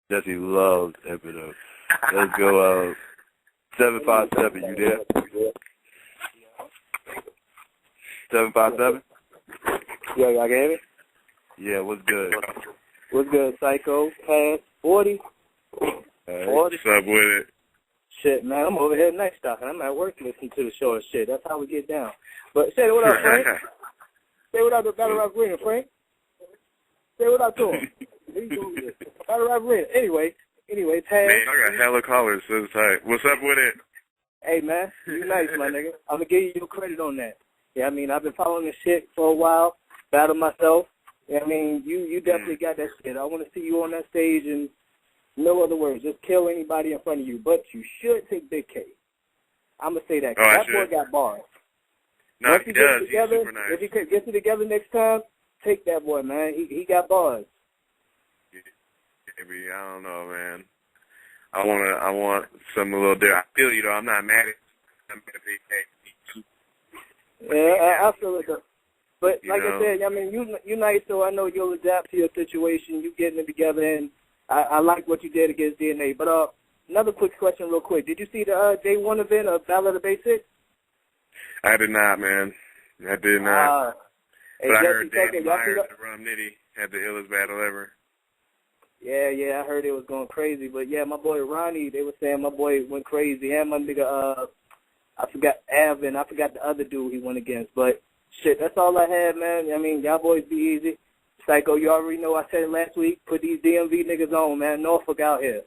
Jesse loves Eminem. Let's go 757. You there? 757? Yo, y'all can hear me? Yeah, what's good? What's good, Psycho? Past 40? 40? What's up with it? Shit, man, I'm over here night stalking. I'm at work listening to the show and shit. That's how we get down. But say what up, Frank. Say what up to Battle Rap Arena, Frank. Say what up to him. Battle Rap Arena. Anyway, Taz. Man, I got hella callers, so it's tight. What's up with it? Hey, man, you nice, my nigga. I'm going to give you your credit on that. Yeah, I mean, I've been following this shit for a while, battle myself. Yeah, I mean, you definitely got that shit. I want to see you on that stage and no other words. Just kill anybody in front of you. But you should take Big K. I'm going to say that. Oh, that boy got bars. No, Once he gets does. Together, He's super nice. if he gets it together next time, take that boy, man. He got bars. Maybe, I don't know, man. I want something a little different. I feel you, though. I'm not mad at Big K. Yeah, I feel it, though. But You like know? I said, I mean, you nice, so I know you'll adapt to your situation. You getting it together, and I like what you did against DNA. But another quick question real quick. Did you see the Day 1 event of Battle of the Basics? I did not, man. I did not. Hey, but I Jesse heard Danny Tucker, y'all see Myers that? and Rum Nitty had the illest battle ever. Yeah, I heard it was going crazy. But, yeah, my boy Ronnie, they were saying my boy went crazy. And my nigga, I forgot Avin. I forgot the other dude he went against. But, shit, that's all I had, man. I mean, y'all boys be easy. Psycho, you already know I said it last week. Put these DMV niggas on, man. Norfolk out here.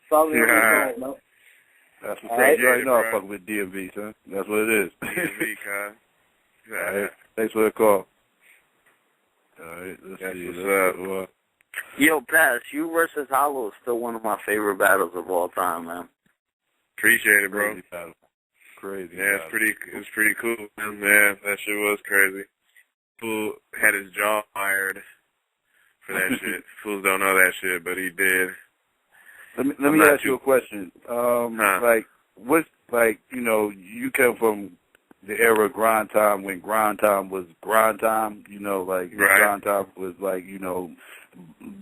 Follow me on the phone, man. That's what's up. You already know I fuck with DMV, son. That's what it is. DMV, Kyle. All right. Thanks for the call. All right. Let's That's see. what's up. Yo, Pass, you versus Hollow is still one of my favorite battles of all time, man. Appreciate it, bro. Crazy battle. Crazy. Yeah, it's pretty cool, man. Yeah, that shit was crazy. Fool had his jaw fired for that shit. Fools don't know that shit, but he did. Let me ask you a question. Like, what's, like, you know, you come from the era of grind time when grind time was grind time, you know, like grind time was like, you know,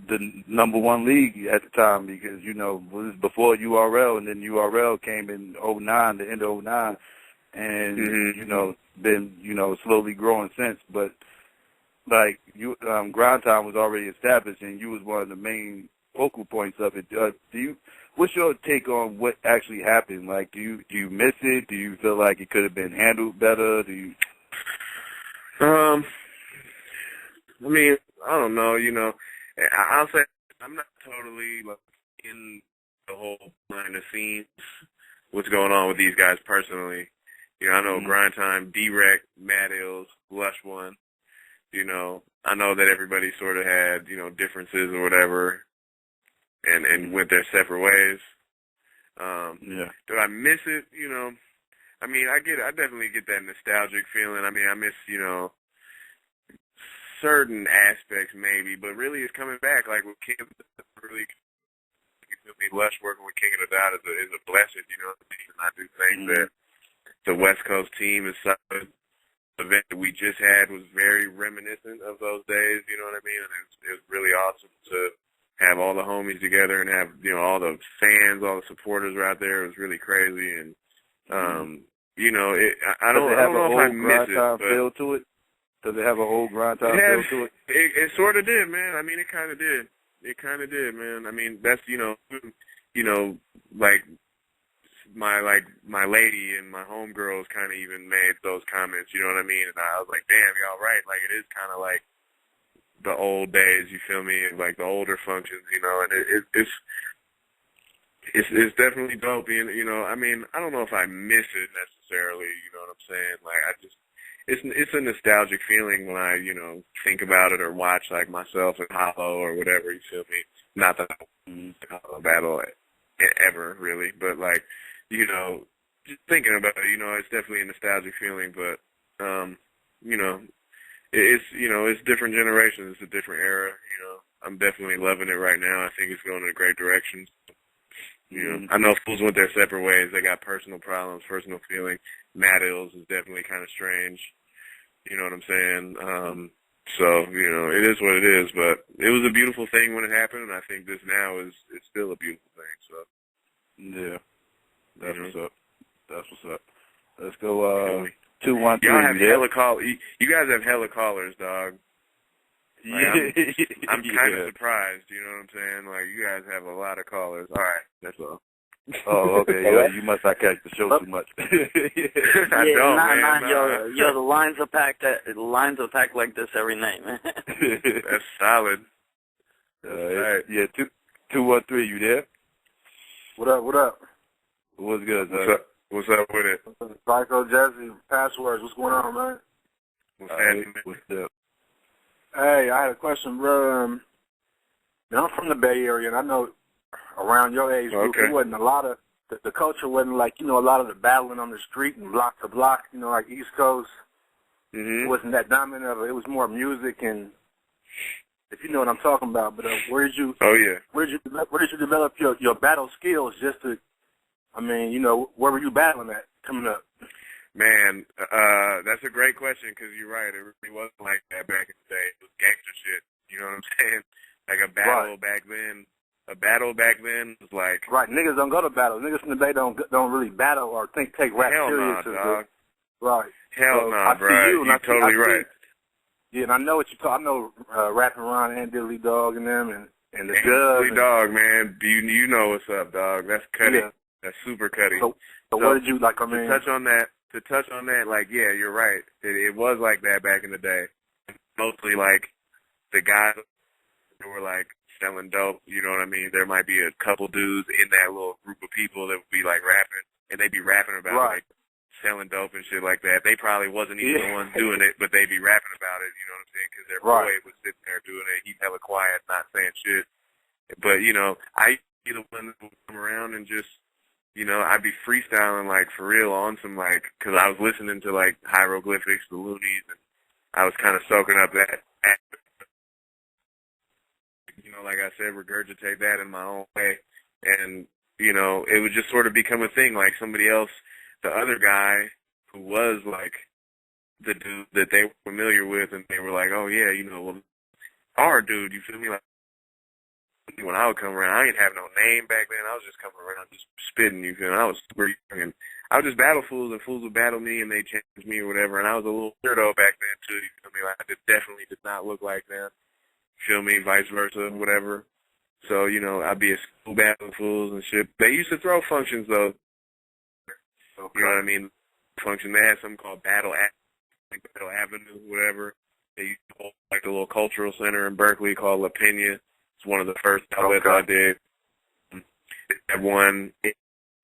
the number one league at the time because, you know, it was before URL, and then URL came in 09, the end of 09, and, you know, been, you know, slowly growing since. But, like, you grind time was already established, and you was one of the main focal points of it. What's your take on what actually happened? Like, do you miss it? Do you feel like it could have been handled better? I mean, I don't know, you know. I'll say I'm not totally like in the whole behind the scenes, what's going on with these guys personally. You know, I know Grind Time, D-Rec, Mad Ills, Lush One. You know, I know that everybody sort of had, you know, differences or whatever and went their separate ways. Do I miss it? You know, I mean, I definitely get that nostalgic feeling. I mean, I miss, you know, certain aspects maybe, but really it's coming back. Like with King of the Dot, really, you feel me? Lush working with King of the Dot is a blessing, you know what I mean? And I do think that the West Coast team is something. The event that we just had was very reminiscent of those days, you know what I mean? And it was really awesome to have all the homies together and have, you know, all the fans, all the supporters were out there. It was really crazy. And, you know, I don't know if I miss it. Feel to it? Does it have an old grind time feel to it? It sort of did, man. I mean, it kind of did. It kind of did, man. I mean, that's, you know, like my lady and my homegirls kind of even made those comments, you know what I mean? And I was like, damn, y'all right. Like, it is kind of like the old days, you feel me? Like the older functions, you know, and it's definitely dope being, you know, I mean, I don't know if I miss it necessarily, you know what I'm saying? Like, it's a nostalgic feeling when I, you know, think about it or watch, like, myself and Hollow or whatever, you feel me? Not that Hollow battle ever, really, but, like, you know, just thinking about it, you know, it's definitely a nostalgic feeling, but, you know, it's different generations, it's a different era, you know. I'm definitely loving it right now. I think it's going in a great direction. You know, I know fools went their separate ways. They got personal problems, personal feeling. Mad Ills is definitely kind of strange. You know what I'm saying? So, you know, it is what it is, but it was a beautiful thing when it happened, and I think this now is still a beautiful thing, so. Yeah. That's what's up. That's what's up. Let's go, 213. Y'all have hella call. You guys have hella callers, dog. I'm kind of surprised, you know what I'm saying? Like, you guys have a lot of callers. All right, that's all. Oh, okay. Yeah, you must not catch the show too much. I don't, man. Yo, the lines are packed. The lines are packed like this every night, man. That's solid. Right. Yeah, 213. You there? What up? What up? What's good? What's up with it? Psycho Jazzy, Passwords. What's going on, man? What's happening? What's up? Hey, I had a question, bro. Now, I'm from the Bay Area, and I know around your age group, it wasn't a lot of, the culture wasn't like, you know, a lot of the battling on the street and block to block, you know, like East Coast. Mm-hmm. It wasn't that dominant of it. It was more music and, if you know what I'm talking about. But where did you develop your battle skills just to, I mean, you know, where were you battling at coming up? Man, that's a great question because you're right. It really wasn't like that back in the day. It was gangster shit. You know what I'm saying? Like a battle back then. A battle back then was like... Right, niggas don't go to battle. Niggas from the Bay don't really battle or take rap serious. Hell nah, dog. Right. Hell nah, bro. You're totally right. Yeah, and I know what you talk. I know Rapping Ron and Diddley Dog and them and the Gub. Diddley Dog, man. You know what's up, dog. That's Cuddy. Yeah. That's super Cuddy. So what did you like? I mean, to touch on that, like, yeah, you're right. It was like that back in the day. Mostly like the guys who were like selling dope, you know what I mean? There might be a couple dudes in that little group of people that would be like rapping, and they'd be rapping about like selling dope and shit like that. They probably wasn't even the ones doing it, but they'd be rapping about it, you know what I'm saying? Because their boy was sitting there doing it. He's hella quiet, not saying shit. But, you know, I be the one that would come around and just, you know, I'd be freestyling, like, for real on some, like, because I was listening to, like, Hieroglyphics, the Loonies, and I was kind of soaking up that you know, like I said, regurgitate that in my own way. And, you know, it would just sort of become a thing, like somebody else, the other guy who was like the dude that they were familiar with, and they were like, oh yeah, you know, well, our dude, you feel me? Like, when I would come around, I didn't have no name back then. I was just coming around just spitting, you feel me? I was super young, and I would just battle fools, and fools would battle me, and they changed me or whatever, and I was a little weirdo back then too, you feel me? Like, I definitely did not look like them. Feel me, vice versa, whatever. So, you know, I'd be a school battling fools and shit. They used to throw functions, though. You know what I mean? Function. They had something called Battle Avenue, whatever. They used to hold, like, a little cultural center in Berkeley called La Pena. It's one of the first outlets I did. They had one in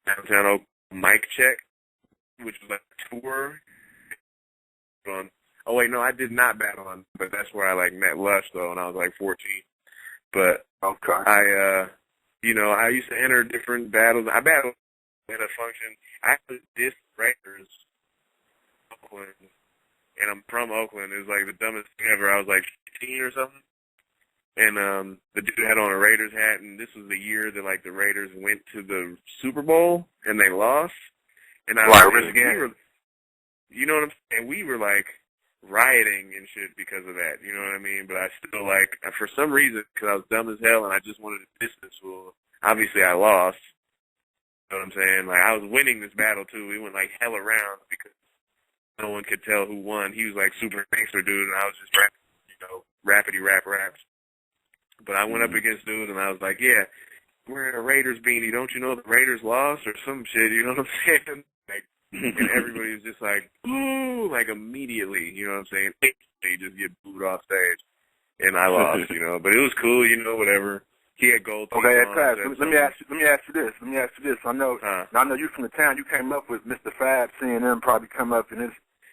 downtown Mic Check, which was like a tour. Oh, wait, no, I did not battle on, but that's where I, like, met Lush, though, when I was, like, 14. But I, you know, I used to enter different battles. I battled at a function. I was dissed Raiders, Oakland, and I'm from Oakland. It was, like, the dumbest thing ever. I was, like, 15 or something. And the dude had on a Raiders hat, and this was the year that, like, the Raiders went to the Super Bowl, and they lost. And I was like, you know what I'm saying? We were, like, rioting and shit because of that, you know what I mean? But I still, like, for some reason, because I was dumb as hell and I just wanted to diss this fool, obviously I lost, you know what I'm saying? Like, I was winning this battle, too. We went, like, hell around because no one could tell who won. He was, like, super gangster dude, and I was just rapping, you know, raps. But I went up against dudes, and I was like, yeah, wearing a Raiders beanie, don't you know the Raiders lost or some shit, you know what I'm saying? Like, and everybody was just like, ooh, like immediately, you know what I'm saying? They just get booed off stage. And I lost, you know. But it was cool, you know, whatever. He had gold teeth on. Pat, let me ask you this. I know you from the town. You came up with Mr. Fab, CNN probably come up in his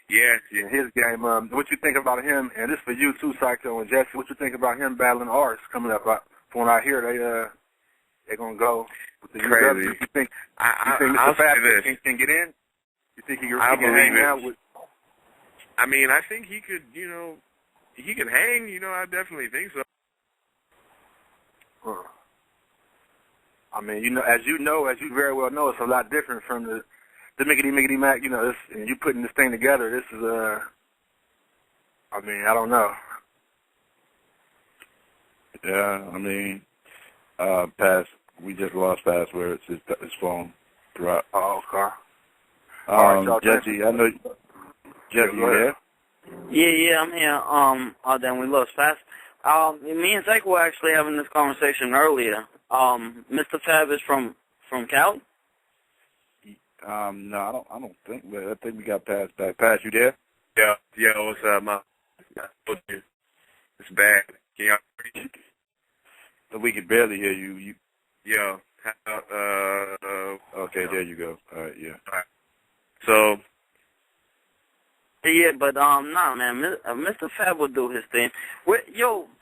his game. What you think about him? And this for you too, Psycho and Jesse. What you think about him battling Arts coming up? From what I hear, they're gonna go with the crazy. You think Mr. Fab can get in? You think he can hang out with? I mean, I think he could, you know, he can hang, you know, I definitely think so. I mean, as you very well know, it's a lot different from the Miggity Mac, you know, and you putting this thing together, this is, I mean, I don't know. Yeah, I mean, we just lost Passwords, his phone dropped. Oh, okay. Jesse, I know. Jesse, you there? Yeah, I'm here. Then we lost Fast. Me and Zach were actually having this conversation earlier. Mr. Fab is from Cali? No, I don't think. But I think we got Pass back. Pass, you there? Yeah. What's up, it's bad. Can y'all hear me? We can barely hear you. Yo. Okay, there you go. All right, yeah. All right. So. Yeah, but nah, man. Mr. Fab will do his thing.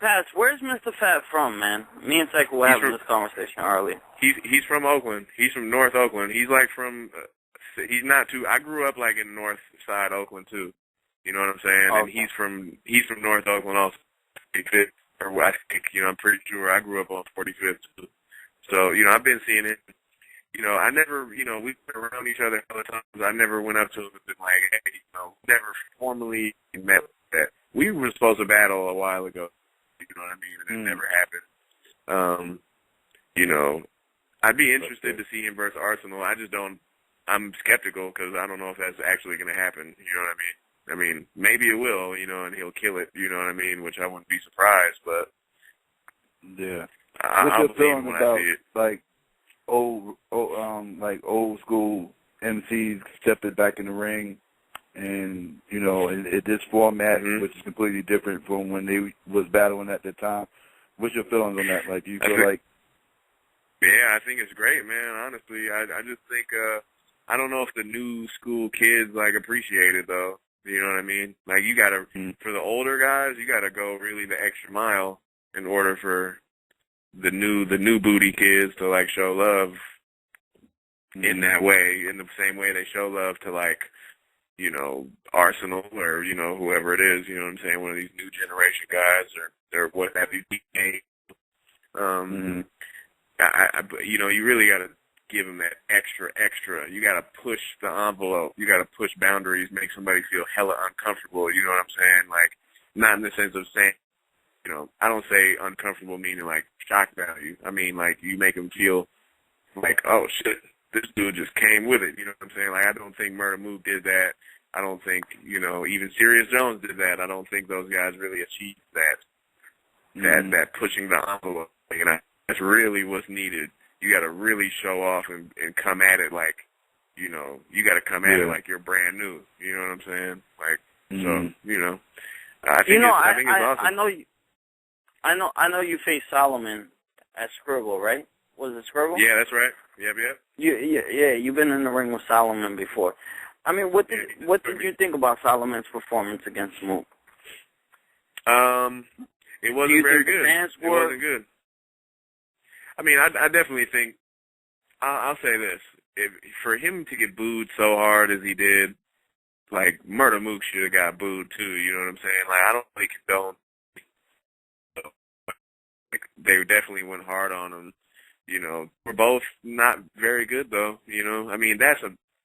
Pass, where's Mr. Fab from, man? Me and Zach were having this conversation earlier. He's from Oakland. He's from North Oakland. He's like from. He's not too. I grew up like in North Side Oakland too. You know what I'm saying? Okay. And he's from North Oakland also. 45th, or I think, I'm pretty sure I grew up on 45th too. So, I've been seeing it. I never, we've been around each other all the time. I never went up to him and been like, hey, never formally met that. We were supposed to battle a while ago. You know what I mean? And it never happened. I'd be interested to see him versus Arsenal. I'm skeptical because I don't know if that's actually going to happen. You know what I mean? I mean, maybe it will, and he'll kill it, you know what I mean, which I wouldn't be surprised, but yeah. I'll What's your believe when about, I see it. Like old school MCs stepping back in the ring and, in this format, which is completely different from when they was battling at the time. What's your feelings on that? Like, do you feel like... Yeah, I think it's great, man, honestly. I just think, I don't know if the new school kids, appreciate it, though. You know what I mean? Like, you gotta, for the older guys, you gotta go really the extra mile in order for the new booty kids to, show love in that way, in the same way they show love to, Arsenal or, whoever it is, you know what I'm saying? One of these new generation guys or what have you. You really gotta give them that extra. You got to push the envelope. You got to push boundaries, make somebody feel hella uncomfortable. You know what I'm saying? Not in the sense of saying, I don't say uncomfortable meaning shock value. I mean, you make them feel oh shit, this dude just came with it. You know what I'm saying? I don't think Murda Mook did that. I don't think, even Serious Jones did that. I don't think those guys really achieved that. That pushing the envelope. That's really what's needed. You got to really show off and come at it you got to come at it like you're brand new. You know what I'm saying? So, I think it's awesome. I know you faced Solomon at Scribble, right? Was it Scribble? Yeah, that's right. Yep. Yeah, you've been in the ring with Solomon before. I mean, what did you think about Solomon's performance against Mook? It wasn't very good. It wasn't good. I mean, I definitely think, I'll say this, for him to get booed so hard as he did, Murda Mook should have got booed too, you know what I'm saying? I don't really condone, they definitely went hard on him, We're both not very good though, I mean,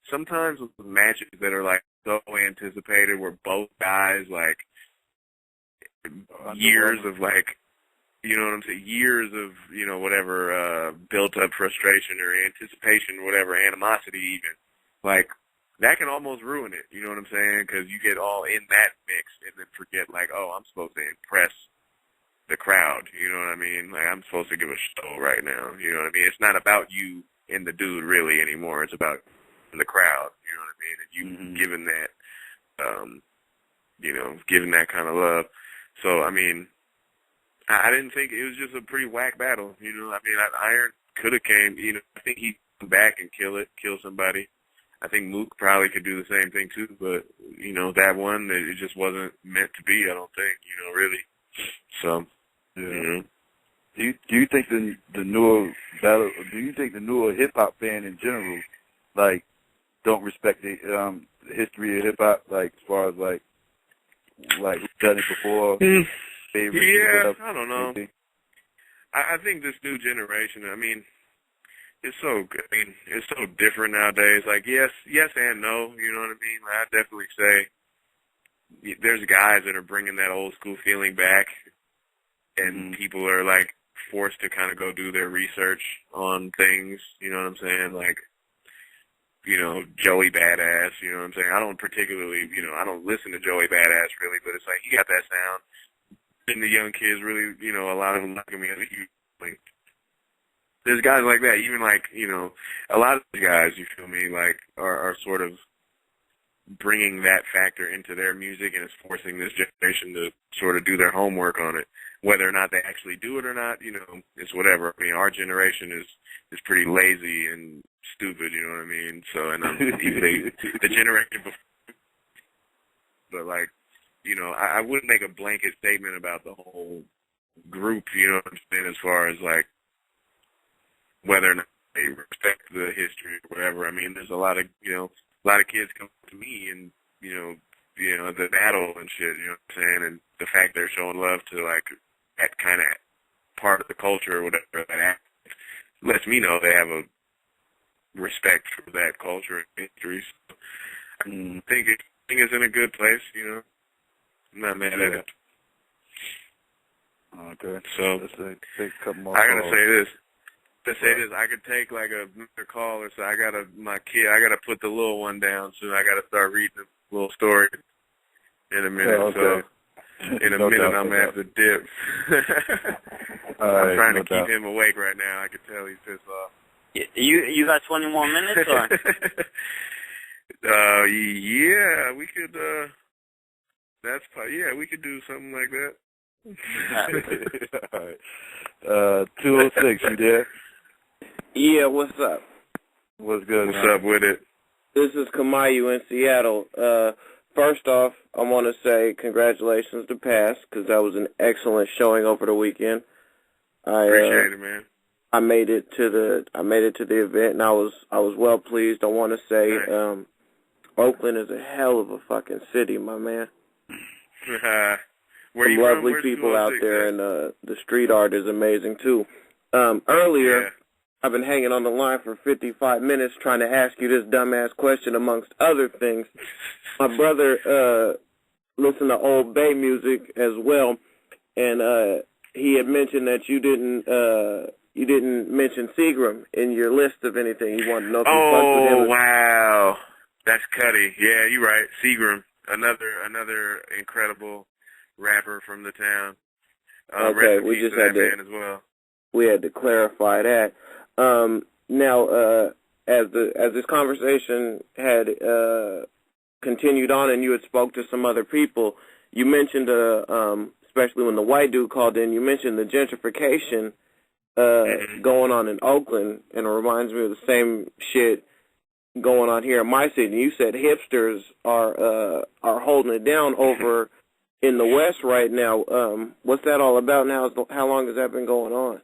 sometimes with matches that are so anticipated where both guys, years of you know what I'm saying, years of, whatever, built up frustration or anticipation, whatever, animosity even, that can almost ruin it, you know what I'm saying? Because you get all in that mix and then forget, I'm supposed to impress the crowd, you know what I mean? I'm supposed to give a show right now, you know what I mean? It's not about you and the dude really anymore. It's about the crowd, you know what I mean? And you giving that, giving that kind of love. So, I mean, I didn't think it was just a pretty whack battle, I mean, Iron could have came, I think he'd come back and kill somebody. I think Mook probably could do the same thing too, but, that one, it just wasn't meant to be, I don't think, really. So, yeah. Do you think the newer battle, do you think the newer hip-hop fan in general, don't respect the history of hip-hop, as far as, who's done it before? Yeah, I don't know. I think this new generation, I mean, it's so different nowadays. Yes and no, you know what I mean? I definitely say there's guys that are bringing that old school feeling back, and people are, forced to kind of go do their research on things, you know what I'm saying? Joey Badass, you know what I'm saying? I don't particularly, I don't listen to Joey Badass really, but it's he got that sound. and the young kids really, you know, a lot of them look at me as a huge, like, there's guys like that, even like, you know, a lot of the guys, you feel me, like, are sort of bringing that factor into their music, and it's forcing this generation to sort of do their homework on it. Whether or not they actually do it or not, you know, it's whatever. I mean, our generation is pretty lazy and stupid, you know what I mean? So, and the generation before, but like, you know, I wouldn't make a blanket statement about the whole group, you know what I'm saying, as far as like whether or not they respect the history or whatever. I mean, there's a lot of, you know, a lot of kids come to me and, you know, the battle and shit, you know what I'm saying, and the fact they're showing love to like that kind of part of the culture or whatever, that lets me know they have a respect for that culture and history. So I think it's in a good place, you know. I'm not mad at it. Okay. So take a couple more I gotta calls. say this. I could take like another call or so. I gotta put the little one down soon. I gotta start reading a little story in a minute. Okay. So in a minute I'm gonna have to dip. I'm trying to keep him awake right now. I can tell he's pissed off. You got 20 more minutes, or? Yeah, we could. We could do something like that. All right. 206, you there? Yeah, what's up? What's good? What's up with it? This is Kamayu in Seattle. First off, I want to say congratulations to Pass, because that was an excellent showing over the weekend. Appreciate it, man. I made it to the event, and I was well pleased. I want to say Oakland is a hell of a fucking city, my man. Where Some lovely people out there, and the street art is amazing too. Earlier, I've been hanging on the line for 55 minutes trying to ask you this dumbass question, amongst other things. My brother listened to Old Bay music as well, and he had mentioned that you didn't mention Seagram in your list of anything. You wanted to know if you fucked with him. Oh, wow. That's Cuddy. Yeah, you're right. Seagram, another incredible rapper from the town. Okay, we just had to, as well. We had to clarify that. Now, as this conversation had continued on, and you had spoke to some other people, you mentioned, especially when the white dude called in, you mentioned the gentrification going on in Oakland, and it reminds me of the same shit going on here in my city. You said hipsters are holding it down over in the West right now. What's that all about now? How long has that been going on?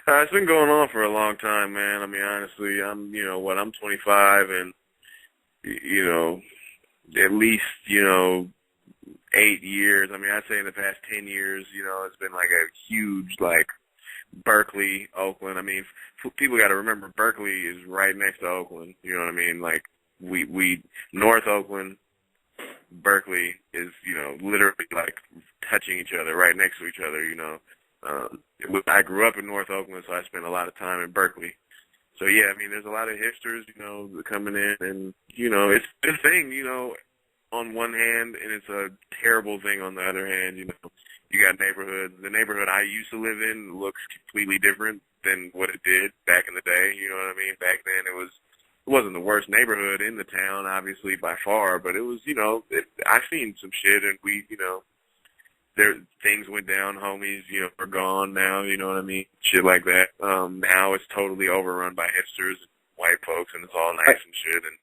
It's been going on for a long time, man. I mean, honestly, I'm 25, and, at least, 8 years. I mean, I'd say in the past 10 years, it's been like a huge, like, Berkeley, Oakland. I mean, people got to remember Berkeley is right next to Oakland. You know what I mean? Like, we North Oakland, Berkeley is, literally like touching each other, right next to each other, I grew up in North Oakland, so I spent a lot of time in Berkeley. So yeah, I mean, there's a lot of hipsters, coming in, and, it's a good thing, on one hand, and it's a terrible thing on the other hand. You got neighborhoods. The neighborhood I used to live in looks completely different than what it did back in the day. You know what I mean? Back then, it wasn't the worst neighborhood in the town, obviously, by far, but it was, I've seen some shit, and things went down, homies, are gone now, you know what I mean? Shit like that. Now it's totally overrun by hipsters and white folks, and it's all nice and shit. And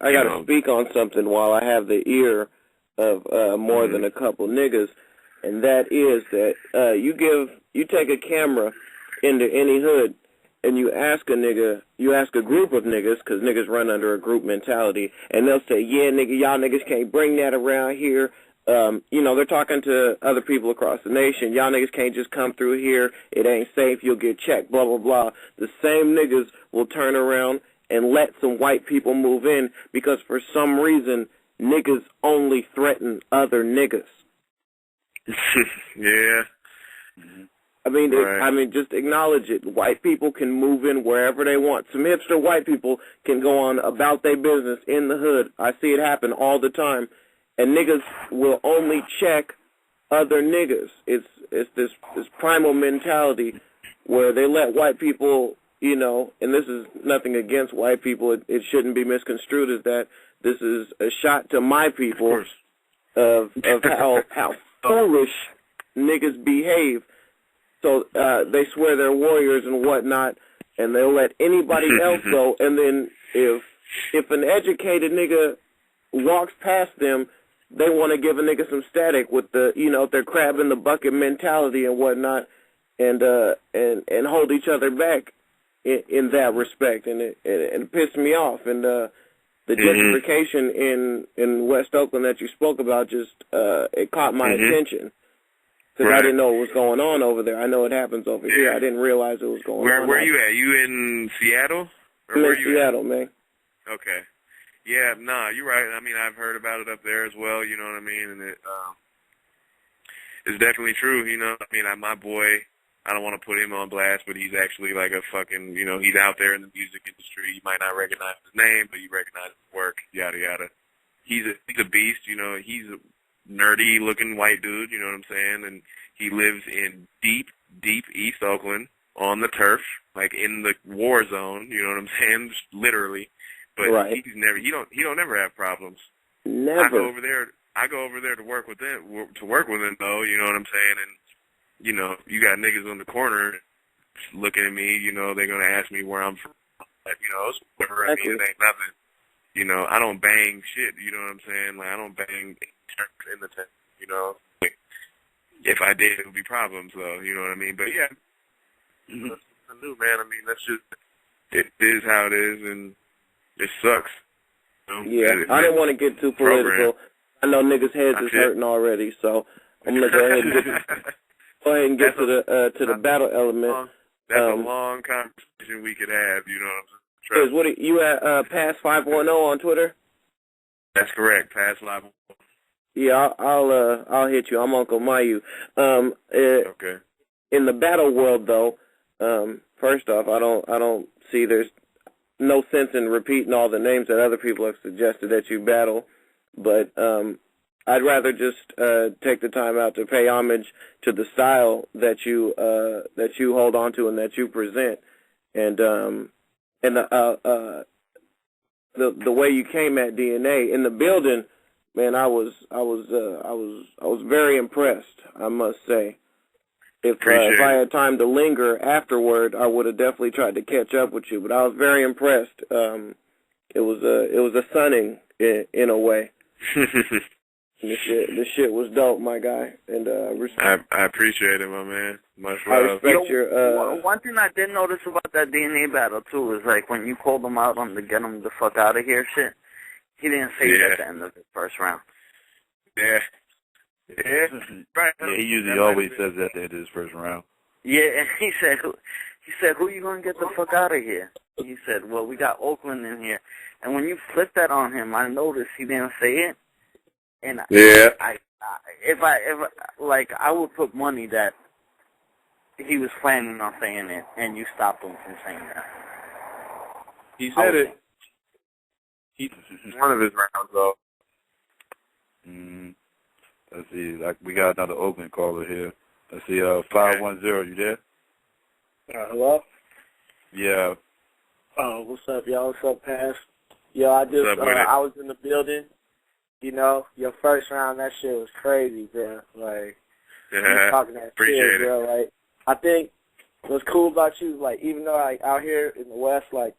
I got to speak on something while I have the ear of more than a couple niggas, and that is that you take a camera into any hood, and you ask a group of niggas, because niggas run under a group mentality, and they'll say, yeah, nigga, y'all niggas can't bring that around here. They're talking to other people across the nation. Y'all niggas can't just come through here. It ain't safe. You'll get checked, blah, blah, blah. The same niggas will turn around and let some white people move in because for some reason niggas only threaten other niggas. Yeah. I mean, just acknowledge it. White people can move in wherever they want. Some hipster white people can go on about their business in the hood. I see it happen all the time. And niggas will only check other niggas. It's this primal mentality where they let white people, you know, and this is nothing against white people. It shouldn't be misconstrued as that. This is a shot to my people of how foolish niggas behave. So they swear they're warriors and whatnot, and they'll let anybody else go. And then if an educated nigga walks past them, they want to give a nigga some static with the, you know, their crab in the bucket mentality and whatnot, and hold each other back in that respect, and it pissed me off. And the gentrification in West Oakland that you spoke about just it caught my attention. Because I didn't know what was going on over there. I know it happens over here. I didn't realize it was going on. Where you at? You in Seattle? I'm in Seattle, man. Okay. Yeah, nah, you're right. I mean, I've heard about it up there as well, you know what I mean? And it's definitely true, you know. I mean, my boy, I don't want to put him on blast, but he's actually like a fucking, you know, he's out there in the music industry. You might not recognize his name, but you recognize his work, yada, yada. He's a beast, you know. He's a nerdy-looking white dude, you know what I'm saying? And he lives in deep, deep East Oakland on the turf, like in the war zone, you know what I'm saying? Literally. But he don't never have problems. Never. I go over there to work with him though, you know what I'm saying? And you know, you got niggas on the corner looking at me, you know, they're gonna ask me where I'm from. You know, it's whatever. I mean, it ain't nothing. You know, I don't bang shit, you know what I'm saying? Like I don't bang in the tent, you know. Like, if I did, it would be problems though, you know what I mean? But yeah, I knew, man. I mean, that's just it is how it is, and it sucks. You know? Yeah, I didn't want to get too political. I know niggas' heads is hurting already, so I'm gonna go ahead and get to the battle element. That's a long conversation we could have. You know what I'm saying? What are you at? Pass 510 on Twitter. That's correct. Pass 510. Yeah, I'll hit you. I'm Uncle Mayu. Okay. In the battle world, though, first off, I don't see there's no sense in repeating all the names that other people have suggested that you battle, but I'd rather just take the time out to pay homage to the style that you hold on to and that you present, and the way you came at DNA in the building, man. I was very impressed, I must say. If I had time to linger afterward, I would have definitely tried to catch up with you. But I was very impressed. It was a sunning in a way. The shit was dope, my guy. And I appreciate it, my man. Much love. I respect your. One thing I did notice about that DNA battle too is like when you called him out on the get him the fuck out of here shit, he didn't say it at the end of the first round. Yeah. Yeah, right. Yeah, he usually always says that at the end of his first round. Yeah, and he said, who you gonna get the fuck out of here? He said, well, we got Oakland in here. And when you flipped that on him, I noticed he didn't say it. And yeah, if I would put money that he was planning on saying it, and you stopped him from saying that. He said it. He one of his rounds though. Let's see, like we got another Oakland caller here. Let's see, 510, you there? Hello? Yeah. Oh, what's up, y'all? What's up, Pass? Yo, I was in the building. You know, your first round, that shit was crazy, bro. Like, you talking that shit, bro. Like, I think what's cool about you, like, even though like out here in the West, like,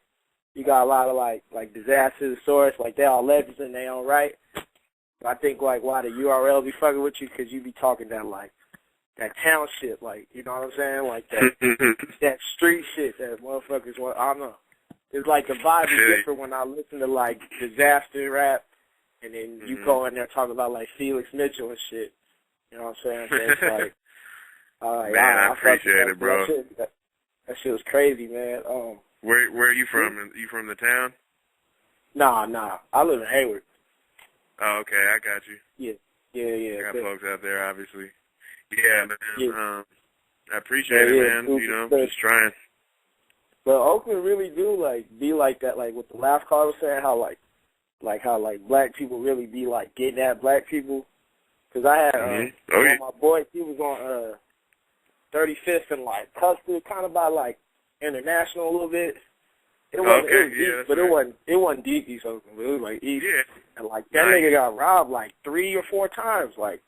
you got a lot of like disasters, source, like they all legends in their own right. I think, like, why the URL be fucking with you, because you be talking that, like, that town shit, like, you know what I'm saying? Like, that street shit that motherfuckers want. I don't know. It's like the vibe is different when I listen to, like, disaster rap, and then you go in there talking about, like, Felix Mitchell and shit. You know what I'm saying? So it's like, man, I appreciate it, bro. That shit was crazy, man. Where are you from? You from the town? Nah. I live in Hayward. Oh, okay, I got you. Yeah. I got folks out there, obviously. Yeah, man. Yeah. I appreciate it, man. You know, just trying. But Oakland really do be like that. Like what the last caller was saying, how black people really be like getting at black people. Because I had Oh, one of my boys, he was on 35th and like Custer, kind of by like International a little bit. It wasn't, it was deep, but it wasn't deep East Oakland, but it was like East. Yeah. And like that nigga got robbed like 3 or 4 times. Like,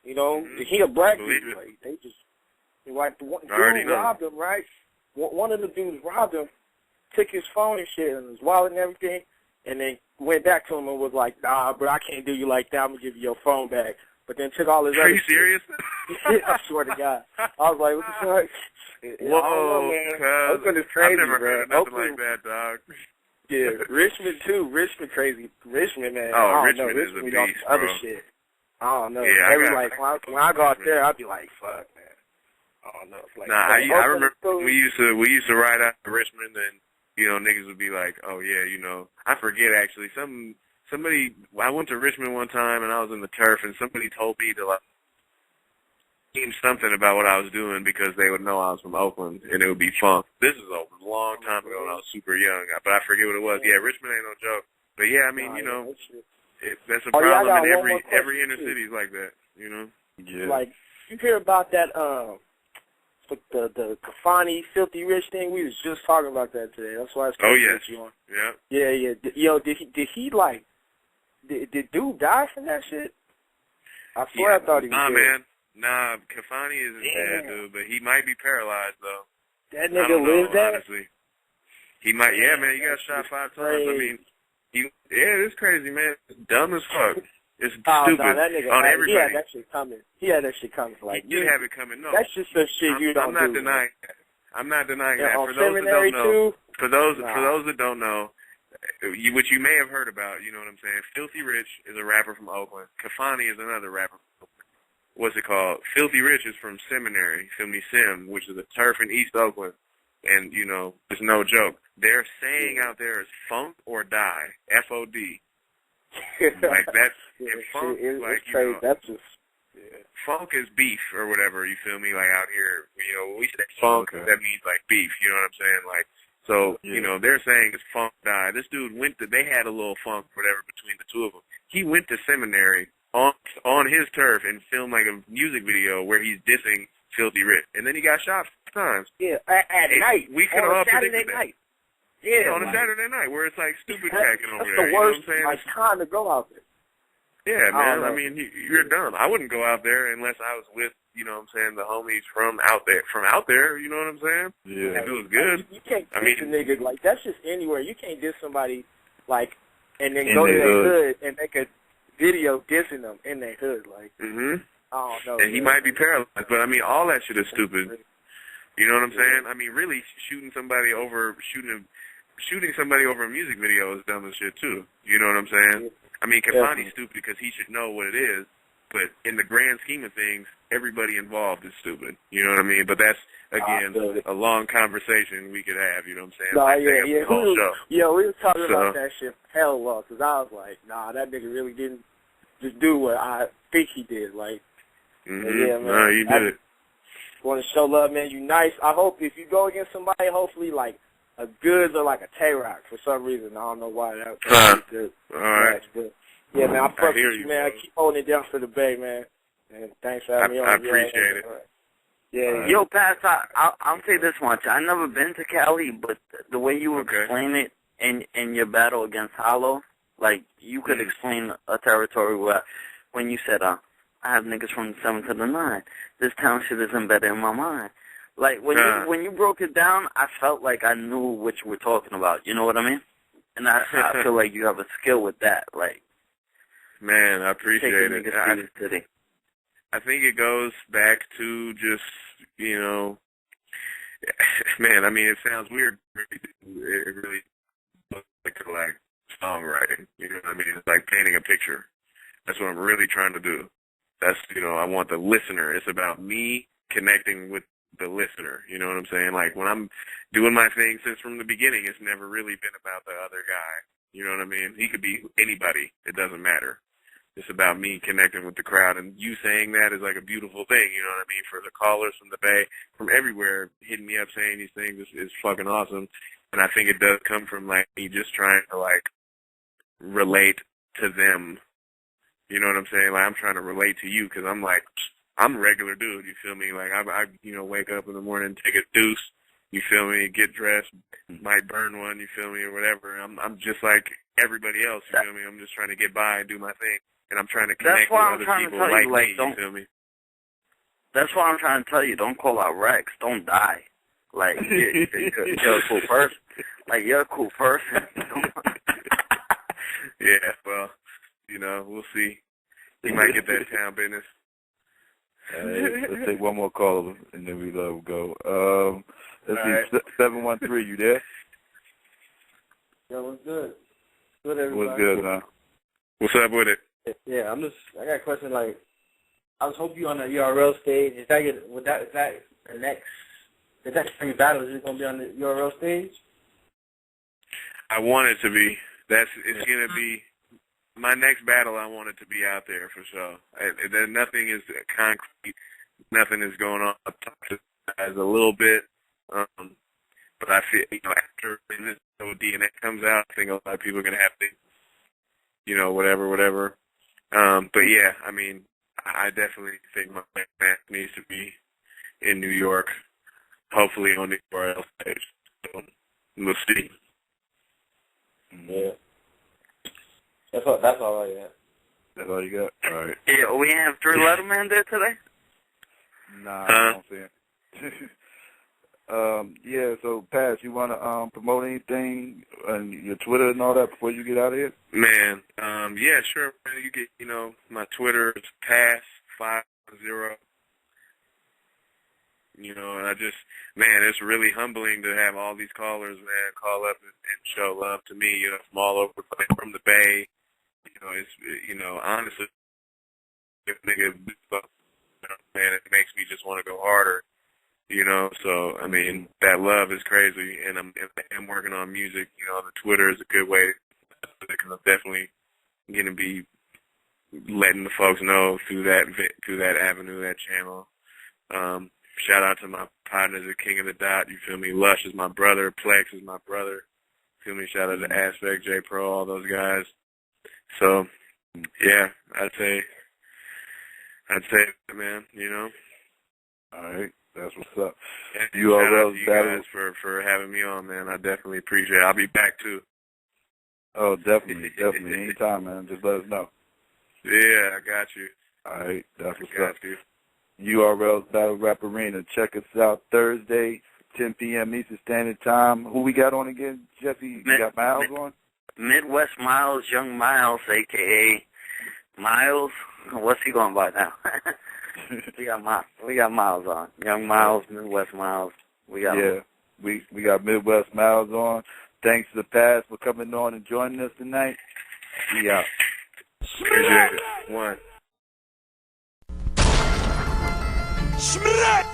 you know, he a black dude. Like they just like the one dude robbed him, right? One of the dudes robbed him, took his phone and shit and his wallet and everything, and then went back to him and was like, "Nah, bro, I can't do you like that. I'm gonna give you your phone back." But then took all his other shit. Are you serious? I swear to God. I was like, what the fuck? Whoa, I don't know, man. Oakland is crazy, I've never heard of nothing Oakland, like that, dog. Yeah, Richmond too. Richmond crazy. Richmond, man. Oh, I don't Richmond know. is a Richmond beast, other bro. shit. I don't know. Yeah, when I go out there, I'd be like, fuck, man. I don't know. Like, I remember we used to ride out to Richmond, and you know, niggas would be like, oh yeah, you know, I forget actually. Somebody, I went to Richmond one time, and I was in the turf, and somebody told me to like something about what I was doing because they would know I was from Oakland, and it would be funk. This is a long time ago when I was super young, but I forget what it was. Yeah, Richmond ain't no joke. But yeah, I mean, you know, that's a problem in every inner city is like that, you know. Yeah. Like, you hear about that, the Kafani Filthy Rich thing? We was just talking about that today. That's why it's oh yes, you on. yeah. Yeah. Yo, did he like? Did dude die from that shit? I swear I thought he was dead. Man. Nah, Kafani isn't dead, dude, but he might be paralyzed, though. That nigga lived that? Honestly. He might, man, he got shot 5 times. I mean, it's crazy, man. It's dumb as fuck. It's stupid no, that nigga, on everybody. He had that shit coming. Like, you have it coming, no. That's just the shit you don't do. I'm not denying that. I'm not denying that. On For those that don't know, for those that don't know, which you may have heard about, you know what I'm saying, Filthy Rich is a rapper from Oakland. Kafani is another rapper from Oakland. What's it called? Filthy Rich is from Seminary, Sim, which is a turf in East Oakland. And, you know, it's no joke. Their saying out there is funk or die, F-O-D. Like, that's, and funk, like, you know, that's just, funk is beef or whatever, you feel me? Like, out here, you know, when we say funk, that means, like, beef, you know what I'm saying? Like, so, you know, they're saying it's funk die. This dude they had a little funk, whatever, between the two of them. He went to Seminary on his turf and filmed like a music video where he's dissing Filthy Rich, and then he got shot 5 times. Yeah, at night. We could on all a Saturday night. Yeah, on a Saturday night where it's like stupid cracking over there. That's the worst you know what I'm saying? time to go out there. Yeah, man. I mean, you're dumb. I wouldn't go out there unless I was with, you know what I'm saying, the homies from out there. You know what I'm saying? Yeah. If it was good. You can't diss a nigga like that's just anywhere. You can't diss somebody like and then go to their hood and make a video dissing them in their hood, like. I don't know. And he might be paralyzed, but I mean, all that shit is stupid. You know what I'm saying? I mean, really, shooting somebody over a music video is dumb as shit too. You know what I'm saying? I mean, Kafani's stupid because he should know what it is, but in the grand scheme of things, everybody involved is stupid. You know what I mean? But that's again a long conversation we could have. You know what I'm saying? Whole show. Yeah, we were talking about that shit hell long because I was like, nah, that nigga really didn't just do what I think he did. Like, yeah, man. No, you did it. Want to show love, man. You nice. I hope if you go against somebody, hopefully like a Goods or like a Tay-Rock for some reason. I don't know why that would be good. All right. But, yeah, man. I fuck with you, man. I keep holding it down for the Bay, man. And thanks for having me on. I appreciate it. Yeah. Yo, Pat, I'll say this much. I've never been to Cali, but the way you explain it in your battle against Hollow, like you could explain a territory where when you said, I have niggas from the 7 to the 9. This town shit is embedded in my mind. Like, when you broke it down, I felt like I knew what you were talking about. You know what I mean? And I feel like you have a skill with that. Like, man, I appreciate it. I think it goes back to just, you know, man, I mean, it sounds weird. It really looks like songwriting. You know what I mean? It's like painting a picture. That's what I'm really trying to do. That's, you know, I want the listener. It's about me connecting with the listener. You know what I'm saying? Like, when I'm doing my thing since from the beginning, it's never really been about the other guy. You know what I mean? He could be anybody. It doesn't matter. It's about me connecting with the crowd, and you saying that is like a beautiful thing, you know what I mean? For the callers from the Bay, from everywhere, hitting me up saying these things is fucking awesome. And I think it does come from, like, me just trying to, like, relate to them You know what I'm saying? Like, I'm trying to relate to you because I'm like, I'm a regular dude, you feel me? Like, I wake up in the morning, take a deuce, you feel me, get dressed, might burn one, you feel me, or whatever. I'm just like everybody else, you feel me? I'm just trying to get by and do my thing. And I'm trying to connect with other people like me, you feel me? That's why I'm trying to tell you, don't call out Rex. Don't die. Like, you're a cool person. Like, you're a cool person. Yeah, well, we'll see. You might get that town business. Let's take one more call and then we let him go. Let's see, 713, you there? Yo, what's good? Good, everybody. What's good, man? What's up with it? Yeah, I got a question. Like, I was hoping you on the URL stage. Is that the next spring battle? Is it gonna be on the URL stage? I want it to be. It's gonna be my next battle. I want it to be out there for sure. Nothing is concrete. Nothing is going on. I've talked to guys a little bit, but I feel after this DNA comes out, I think a lot of people are gonna have to, whatever. But yeah, I mean, I definitely think my match needs to be in New York, hopefully on the URL stage. So we'll see. Yeah. That's all I got. That's all you got? All right. Yeah, we have Drew Letterman there today? Nah, I don't see it. Yeah, so Paz, you want to promote anything on your Twitter and all that before you get out of here? Man, yeah, sure. You get, my Twitter is Pass50. And it's really humbling to have all these callers, man, call up and show love to me, from all over the place, from the Bay. It's, honestly, if nigga, man, it makes me just want to go harder. So, I mean, that love is crazy, and I'm working on music. The Twitter is a good way, because I'm definitely going to be letting the folks know through that avenue, that channel. Shout out to my partners at King of the Dot, you feel me? Lush is my brother, Plex is my brother, feel me? Shout out to Aspect, J Pro, all those guys. So, yeah, I'd say, man, All right. That's what's up. And shout out to you guys for having me on, man. I definitely appreciate it. I'll be back, too. Oh, definitely. Anytime, man. Just let us know. Yeah, I got you. All right. That's what's up. URL's Battle Rap Arena. Check us out Thursday, 10 p.m. Eastern Standard Time. Who we got on again, Jesse? You got Miles on? Midwest Miles, Young Miles, a.k.a. Miles. What's he going by now? We got Miles on. Young Miles, Midwest Miles. We got Midwest Miles on. Thanks to the Pass for coming on and joining us tonight. We out. Appreciate it. One. Schmidt!